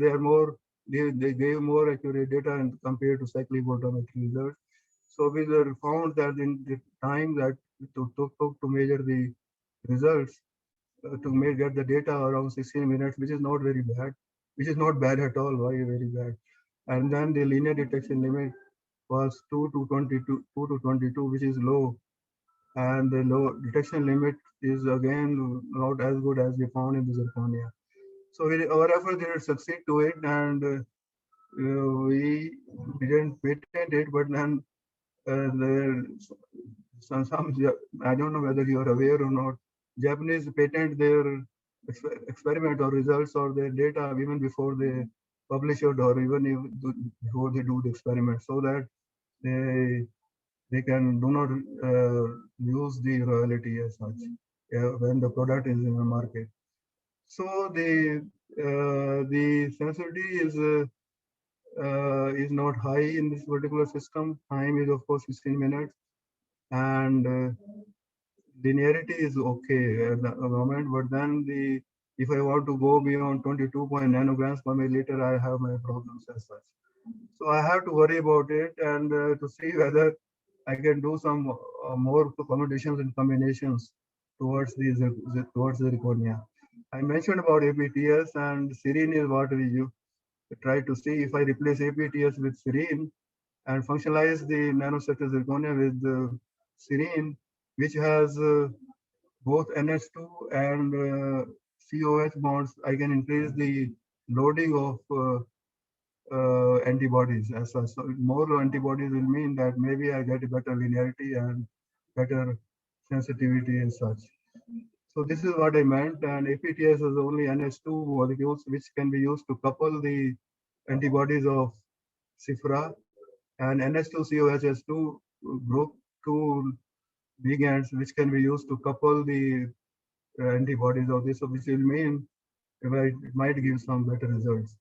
they gave more accurate data and compared to cyclic photometry results. So we found that in the time that took to measure the results, get the data around 16 minutes, which is not very bad, which is not bad at all, very bad. And then the linear detection limit was 2 to 22, which is low. And the low detection limit is again not as good as we found in the zirconia. So our effort didn't succeed to it, and we didn't patent it, but then some I don't know whether you are aware or not. Japanese patent their experiment or results or their data even before they publish it, or even before they do the experiment, so that they can do not use the royalty as such when the product is in the market. So the sensitivity is not high in this particular system. Time is of course 16 minutes, and linearity is okay at the moment. But then if I want to go beyond 22 nanograms per milliliter, I have my problems as such. So I have to worry about it, and to see whether I can do some more combinations and combinations towards towards the zirconia. I mentioned about APTS, and serine is what we try to see. If I replace APTS with serine and functionalize the nanostructural zirconia with serine, which has both NH2 and COH bonds, I can increase the loading of antibodies as such. So more antibodies will mean that maybe I get a better linearity and better sensitivity and such. So this is what I meant, and APTS is only NH2 molecules which can be used to couple the antibodies of CIFRA, and NH2COH2 group 2 ligands which can be used to couple the antibodies of this, so which will mean it might give some better results.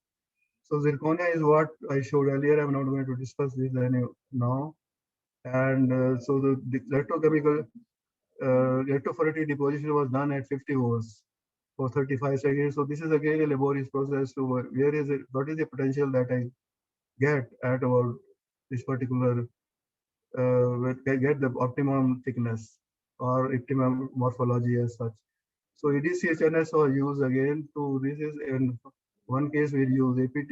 So zirconia is what I showed earlier. I'm not going to discuss this now. And so the electrochemical electrophoretic deposition was done at 50 volts for 35 seconds. So this is again a laborious process to where is it, what is the potential that I get at about this particular get the optimum thickness or optimum morphology as such. So EDCHNS was used again to, this is in one case we use APT.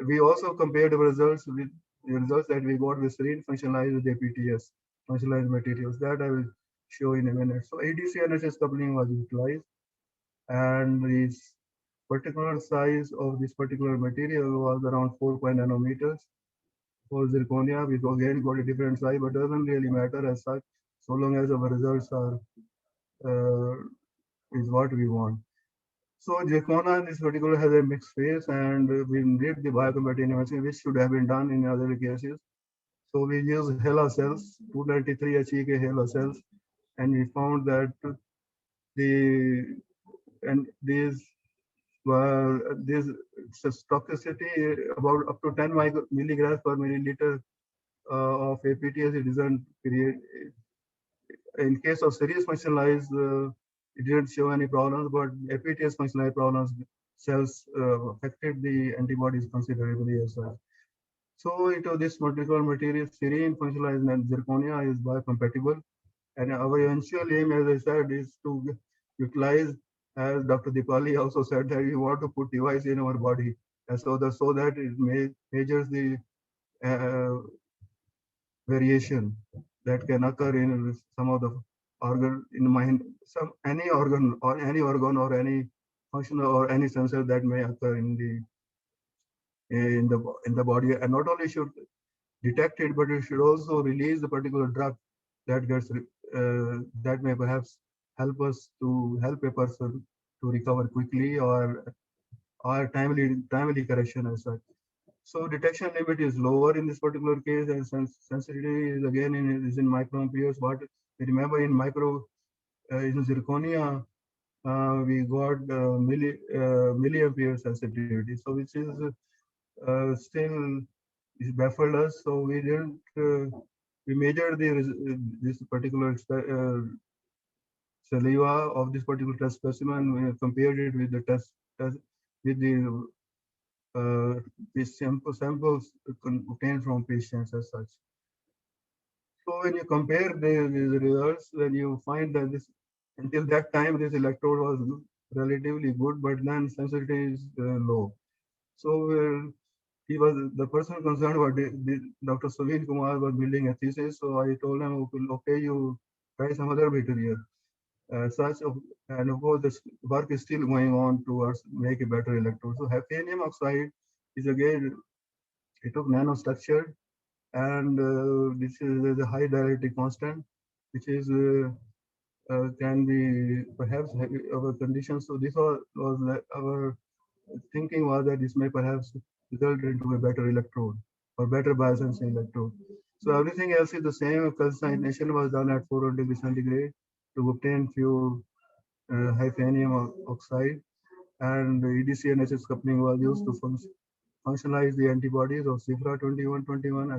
We also compared the results with the results that we got with serine functionalized with APTS, functionalized materials. That I will show in a minute. So ADCNHS coupling was utilized, and this particular size of this particular material was around 4 nanometers. For zirconia, we again got a different size, but doesn't really matter as such, so long as our results are is what we want. So zirconia in this particular has a mixed phase, and we did the biocompatibility, which should have been done in other cases. So we use HeLa cells, 293 HEK HeLa cells, and we found that these this toxicity about up to 10 milligrams per milliliter of APTS. It doesn't create, in case of serious functionalized, it didn't show any problems, but APTS functionalized problems cells affected the antibodies considerably as well. So this particular material, serine functionalized and zirconia, is biocompatible. And our eventual aim, as I said, is to utilize, as Dr. Dipali also said, that we want to put device in our body, and so that it measures the variation that can occur in some of the organ in mind, any organ or any function or any sensor that may occur in the body, and not only should detect it, but it should also release the particular drug that gets that may perhaps help us to help a person to recover quickly or timely correction as such. So detection limit is lower in this particular case, and sensitivity is again is in microamperes. But remember, in in zirconia, we got milliampere sensitivity, so which is still is baffled us. So we didn't we measured this particular saliva of this particular test specimen. We compared it with the test with the samples obtained from patients as such. So when you compare these results, then you find that this until that time this electrode was relatively good, but then sensitivity is low. So he was the person concerned about Dr. Suveen Kumar was building a thesis. So I told him, okay, you try some other material. And of course, this work is still going on towards make a better electrode. So hafnium oxide is again, it took nanostructure, and this is a high dielectric constant, which is can be perhaps our conditions. So this was our thinking was that this may perhaps result into a better electrode or better biosensing electrode. So everything else is the same. Calcination was done at 400 degrees centigrade to obtain few hafnium oxide, and the EDCNHS coupling was used to functionalize the antibodies of CIFRA 2121.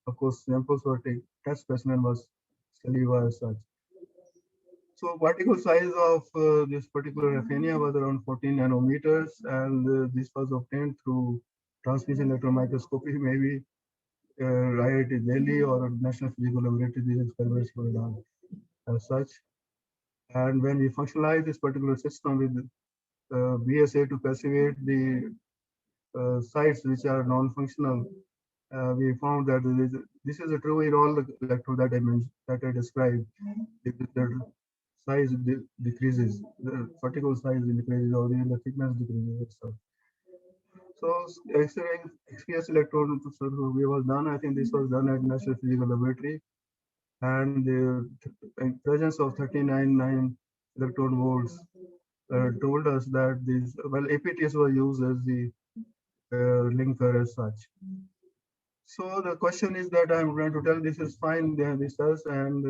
Of course, samples were taken. Test specimen was saliva as such. So particle size of this particular hafnia was around 14 nanometers, and this was obtained through transmission electron microscopy, maybe IIT Delhi or National Physical Laboratory. These experiments were done as such. And when we functionalize this particular system with BSA to passivate the sites which are non-functional, we found that this is true in all the electrodes that I mentioned, that I described. The size decreases, the particle size decreases, or the thickness decreases. So XPS electrode survey was done. I think this was done at National Physical Laboratory, and the presence of 39.9 electrode volts told us that these, well, APTs were used as the linker as such. So the question is that I'm going to tell this is fine, this does, and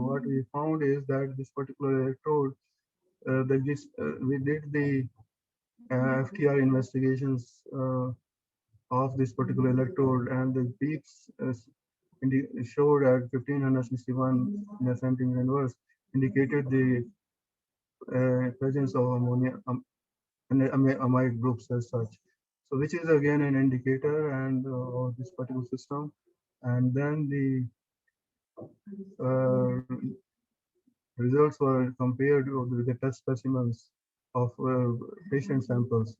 what we found is that this particular electrode, we did the FTR investigations of this particular electrode, and the peaks showed at 1561 in a centimeter inverse indicated the presence of ammonia and amide groups as such. So which is again an indicator and of this particular system. And then the results were compared with the test specimens of patient samples,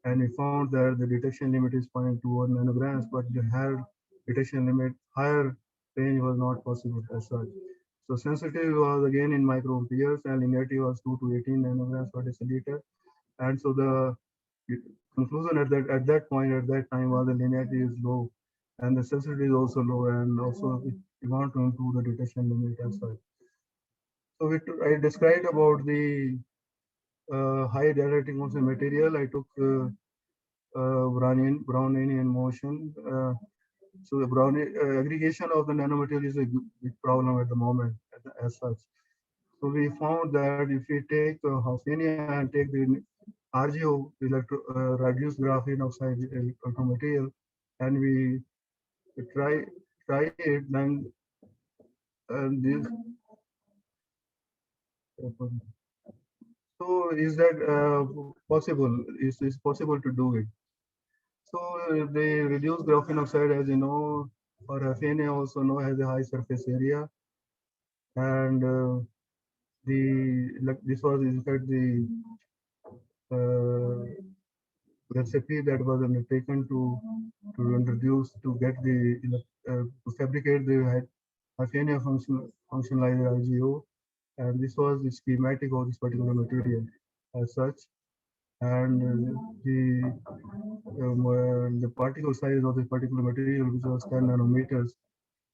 and we found that the detection limit is 0.21 nanograms, but the higher detection limit, higher range was not possible as such. So sensitivity was again in microamperes, and linearity was 2 to 18 nanograms per deciliter. And so the conclusion at that point, at that time, was the linearity is low, and the sensitivity is also low, and also we want to improve the detection limit as such. So I described about the high dielectric motion material. I took Brownian motion. So the aggregation of the nanomaterial is a big problem at the moment as such. So we found that if we take Hafnium and take the RGO, reduced graphene oxide material, and we try it, then this. So is that possible? Is possible to do it? So the reduced graphene oxide, as you know, or Hafnium also know, has a high surface area, and this was in fact the recipe that was undertaken to get the to fabricate the Hafnium functionalizer IGO, and this was the schematic of this particular material as such, and the particle size of this particular material, which was 10 nanometers,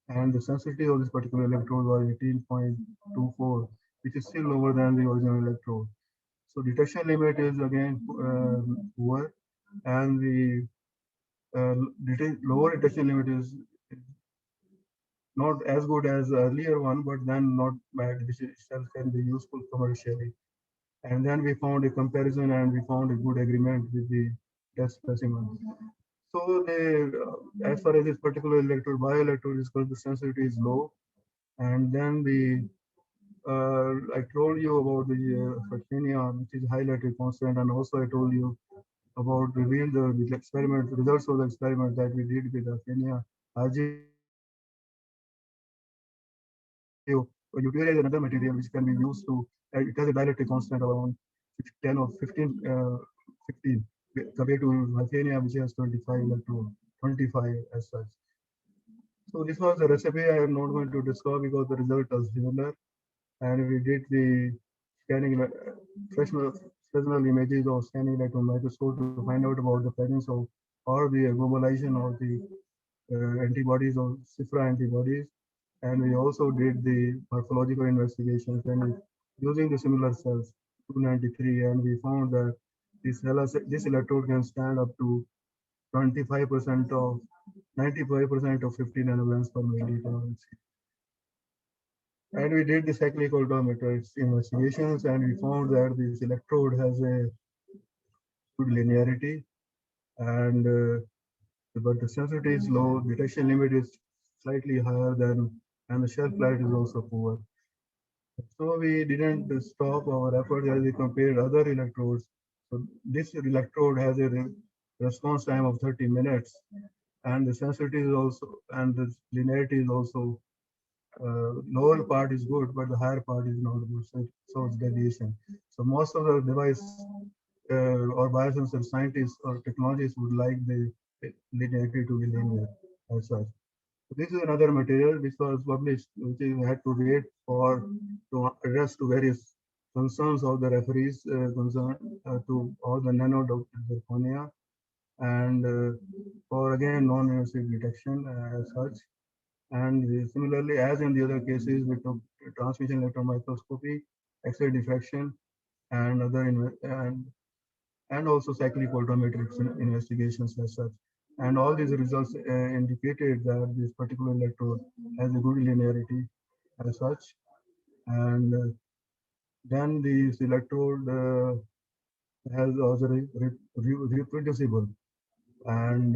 and the sensitivity of this particular electrode was 18.24, which is still lower than the original electrode. So detection limit is again poor, and the lower detection limit is not as good as the earlier one, but then not bad, which itself can be useful commercially. And then we found a comparison, and we found a good agreement with the test specimen. So as far as this particular electrode, bioelectrode is concerned, the sensitivity is low. And then I told you about the Hafnium, which is highlighted constant, and also I told you about the experiment, results of the experiment that we did with Hafnium. Deuteria is another material which can be used to, it has a dielectric constant around 10 or 15 compared to Hafnium, which has 25 electron, 25 as such. So this was the recipe. I am not going to discuss because the result was similar, and we did the scanning fresnel images of scanning electron microscope to find out about the presence of or the globalization of the antibodies or CIFRA antibodies. And we also did the morphological investigations and using the similar cells 293, and we found that this electrode can stand up to 25% of 95% of 50 nanograms per milliliter. And we did the cyclic voltammeter investigations, and we found that this electrode has a good linearity, and but the sensitivity is low, detection limit is slightly higher than, and the shelf life is also poor. So we didn't stop our effort as we compared other electrodes. So this electrode has a response time of 30 minutes, and the sensitivity is also, and the linearity is also, lower part is good, but the higher part is not good. So it's deviation. So most of the device or biosensor scientists or technologists would like the linearity to be linear as such. This is another material which was published, which we had to wait for to address to various concerns of the referees to all the nano zirconia. and for again non-invasive detection as such. And similarly, as in the other cases, we took transmission electron microscopy, X-ray diffraction, and and also cyclic voltammetric investigations as such. And all these results indicated that this particular electrode has a good linearity as such. And then this electrode has also reproducible. And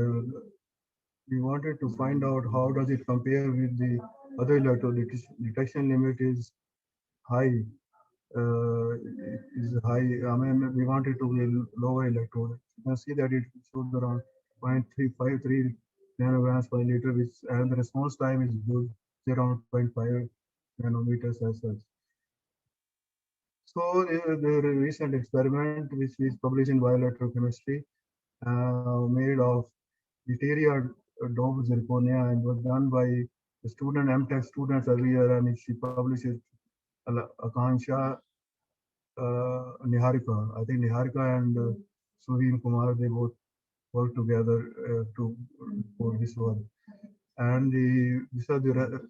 we wanted to find out how does it compare with the other electrode. Detection limit is high. Is high. I mean, we wanted to be lower electrode. You can see that it shows around 0.353 nanograms per liter, which and the response time is good, around 0.5 nanometers as such. So the recent experiment, which is published in Bioelectrochemistry, made of deuterium doped zirconia, and was done by the student MTech students earlier, and she published it. Akansha Niharika. I think Niharika and Suveen Kumar, they both work together to for this one. And these are the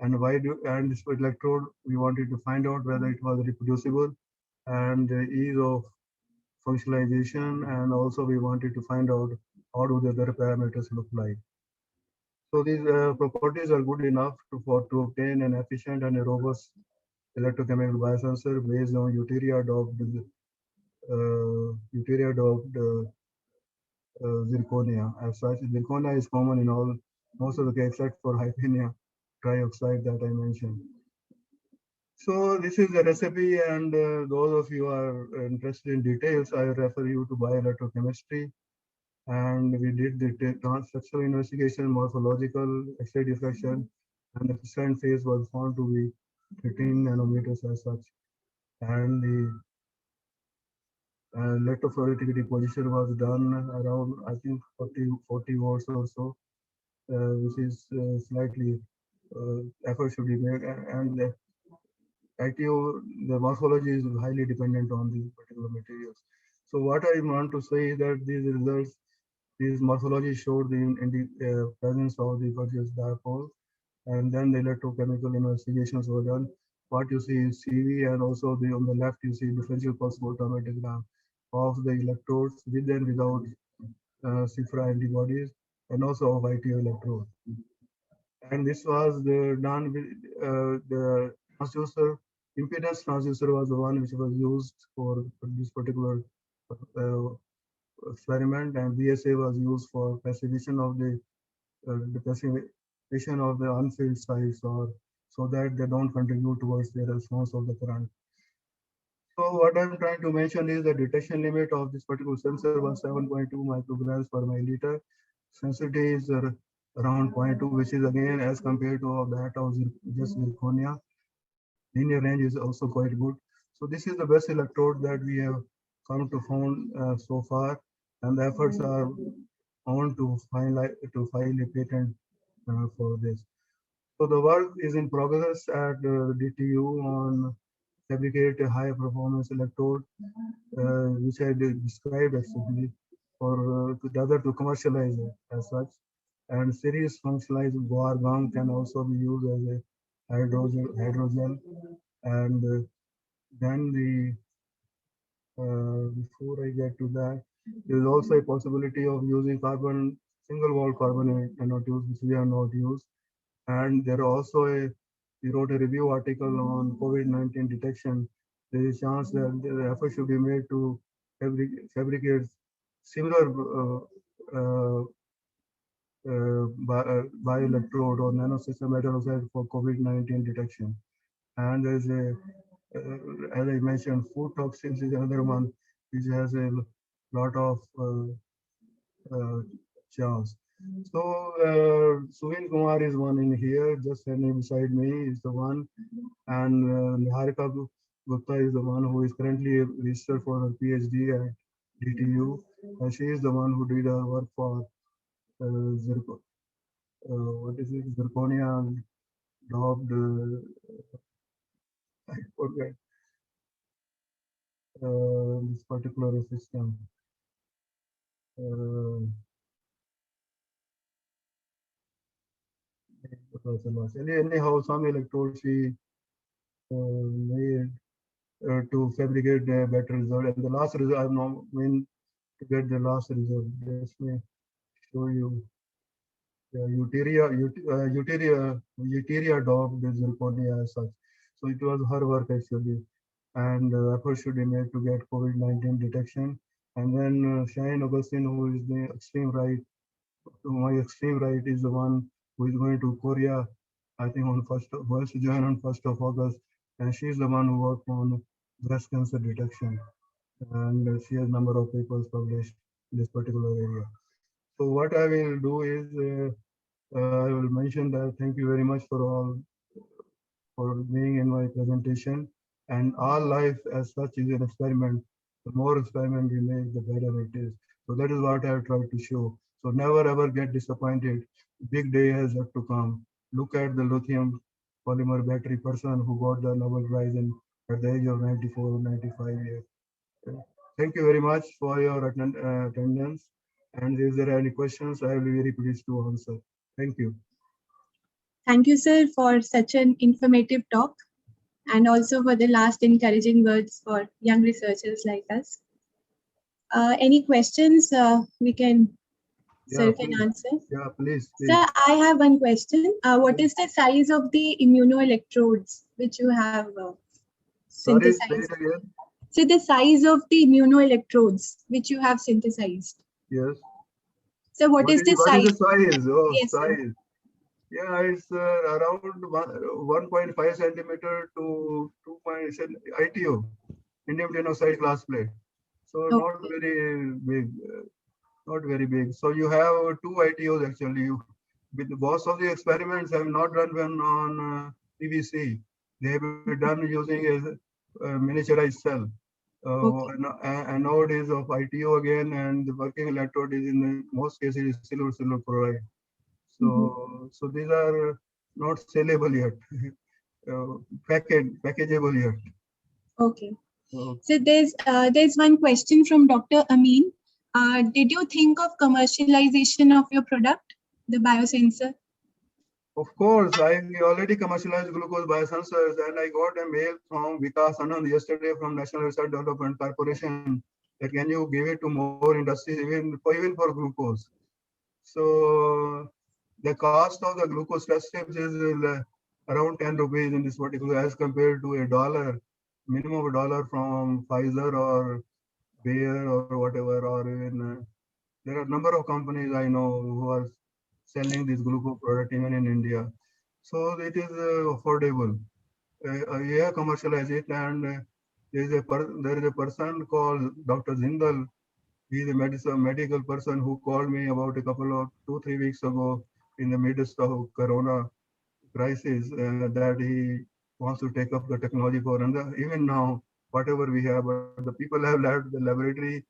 and why do and this electrode we wanted to find out whether it was reproducible and the ease of functionalization, and also we wanted to find out how do the other parameters look like. So these properties are good enough to obtain an efficient and a robust electrochemical biosensor based on deuterium doped zirconia. As such, zirconia is common in most of the cases except for hyphenia trioxide that I mentioned. So this is the recipe, and those of you who are interested in details, I refer you to bioelectrochemistry. And we did the structural investigation, morphological, X-ray diffraction, and the crystalline phase was found to be 13 nanometers as such. And the electrophoretic deposition was done around, I think, 40 volts or so, which is slightly effort should be made. And the ITO, the morphology is highly dependent on these particular materials. So what I want to say is that these results, these morphology showed in the presence of the Burgess dipole, and then the electrochemical investigations were done. What you see is CV, and also on the left you see differential pulse voltammeter of the electrodes with and without CIFRA antibodies, and also of ITO electrode. And this was done with the transducer. Impedance transducer was the one which was used for this particular uh, experiment, and VSA was used for passivation of the passivation of the unfilled sites, or so that they don't contribute towards the response of the current. So what I'm trying to mention is the detection limit of this particular sensor was 7.2 micrograms per milliliter. Sensitivity is around 0.2, which is again as compared to that of just zirconia. Linear range is also quite good. So this is the best electrode that we have come to found so far, and the efforts are on to file a patent for this. So the work is in progress at DTU on fabricate a high performance electrode, which I described actually for rather to commercialize it as such. And series functionalized guar gum can also be used as a hydrogel. And then before I get to that, there is also a possibility of using single wall carbon nanotubes, which we have not used. And there also we wrote a review article on COVID-19 detection. There is a chance that the effort should be made to fabricate similar bioelectrode or nanosystem metal oxide for COVID-19 detection. And there's as I mentioned, food toxins is another one which has a lot of chance. So Suveen Kumar is one in here, just standing beside me is the one, and Niharika Gupta is the one who is currently registered for her PhD at DTU, and she is the one who did her work for what is it, zirconia doped, I forget this particular system. Anyhow, some electrodes we made to fabricate a better result. And the last result, I'm not going to get the last result. Let me show you. Euteria dog with zirconia as such. So it was her work actually. And effort should be made to get COVID-19 detection. And then Shane Augustine, who is the extreme right, to my extreme right, is the one who is going to Korea, I think on first Jan on 1st of August. And she's the one who worked on breast cancer detection. And she has number of papers published in this particular area. So what I will do is I will mention that thank you very much for all for being in my presentation. And all life as such is an experiment. The more experiment we make, the better it is. So that is what I have tried to show. So never ever get disappointed. Big day has yet to come. Look at the lithium polymer battery person who got the Nobel Prize at the age of 94 or 95 years. Thank you very much for your attendance. And if there are any questions, I will be very pleased to answer. Thank you. Thank you, sir, for such an informative talk and also for the last encouraging words for young researchers like us. Any questions we can, sir, can please. answer? Yeah, please. Sir, I have one question. What is the size of the immunoelectrodes which you have Sorry, say synthesized? it again. So the size of the immunoelectrodes which you have synthesized. Yes. So what is the what size? is the size? Oh, Yes, sir. size. Yeah, it's around 1.5 centimeter to 2 ITO, indium tenoxide glass plate. So not Okay. very big, not very big. So you have two ITOs actually. With most of the experiments have not done one on PVC. They have been done using a miniaturized cell. Okay. Anode is of ITO again, and the working electrode is in the most cases silver chloride. So, so these are not sellable yet, packageable yet. Okay. So, So there's one question from Dr. Amin. Did you think of commercialization of your product, the biosensor? of course, I already commercialized glucose biosensors, and I got a mail from Vikas Anand yesterday from National Research Development Corporation that can you give it to more industries, even for glucose. So the cost of the glucose test strips is around 10 rupees in this particular, as compared to $1, minimum $1 from Pfizer or Bayer or whatever, or even there are a number of companies I know who are selling this glucose product even in India. So it is affordable. Yeah, commercialize it, and there is a person called Dr. Zindal. He is a medical person who called me about a couple of 2-3 weeks ago in the midst of Corona crisis that he wants to take up the technology for. And even now, whatever we have, the people have left. The laboratory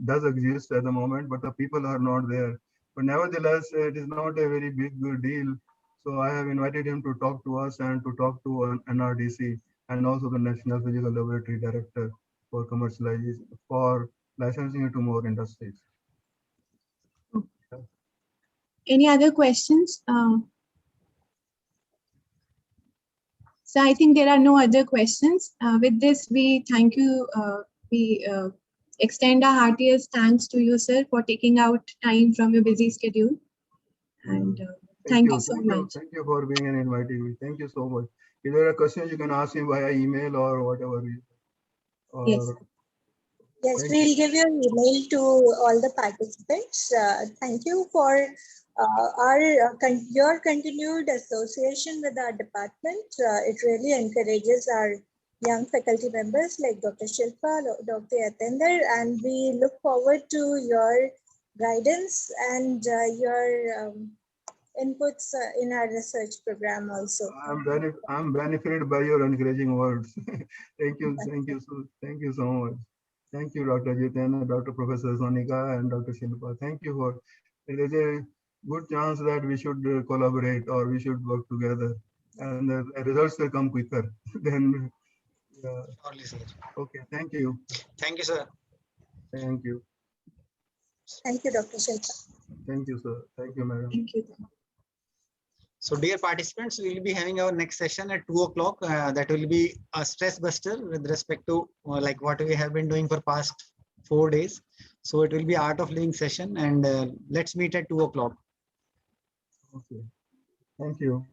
does exist at the moment, but the people are not there. But nevertheless, it is not a very big deal. So I have invited him to talk to us and to talk to NRDC and also the National Physical Laboratory Director for commercialization, for licensing it to more industries. Any other questions? So I think there are no other questions. With this, we thank you. We extend our heartiest thanks to you, sir, for taking out time from your busy schedule. And thank you so much. Thank you for being an invitee. Thank you so much. If there are questions, you can ask me via email or whatever. Yes. Yes, we'll give your email to all the participants. Thank you for your continued association with our department. It really encourages our young faculty members like Dr. Shilpa, Dr. Yatender, and we look forward to your guidance and your inputs in our research program also. I'm benefited by your encouraging words. Thank you so much. Thank you, Dr. Jitendra, Dr. Professor Sonika, and Dr. Shilpa. Thank you for. There is a good chance that we should collaborate or we should work together, and the results will come quicker. Then. Okay. Thank you. Thank you, sir. Thank you. Thank you, Dr. Shilpa. Thank you, sir. Thank you, madam. Thank you. So dear participants, we will be having our next session at 2 o'clock. That will be a stress buster with respect to like what we have been doing for past 4 days. So it will be art of living session, and let's meet at 2 o'clock. Okay. Thank you.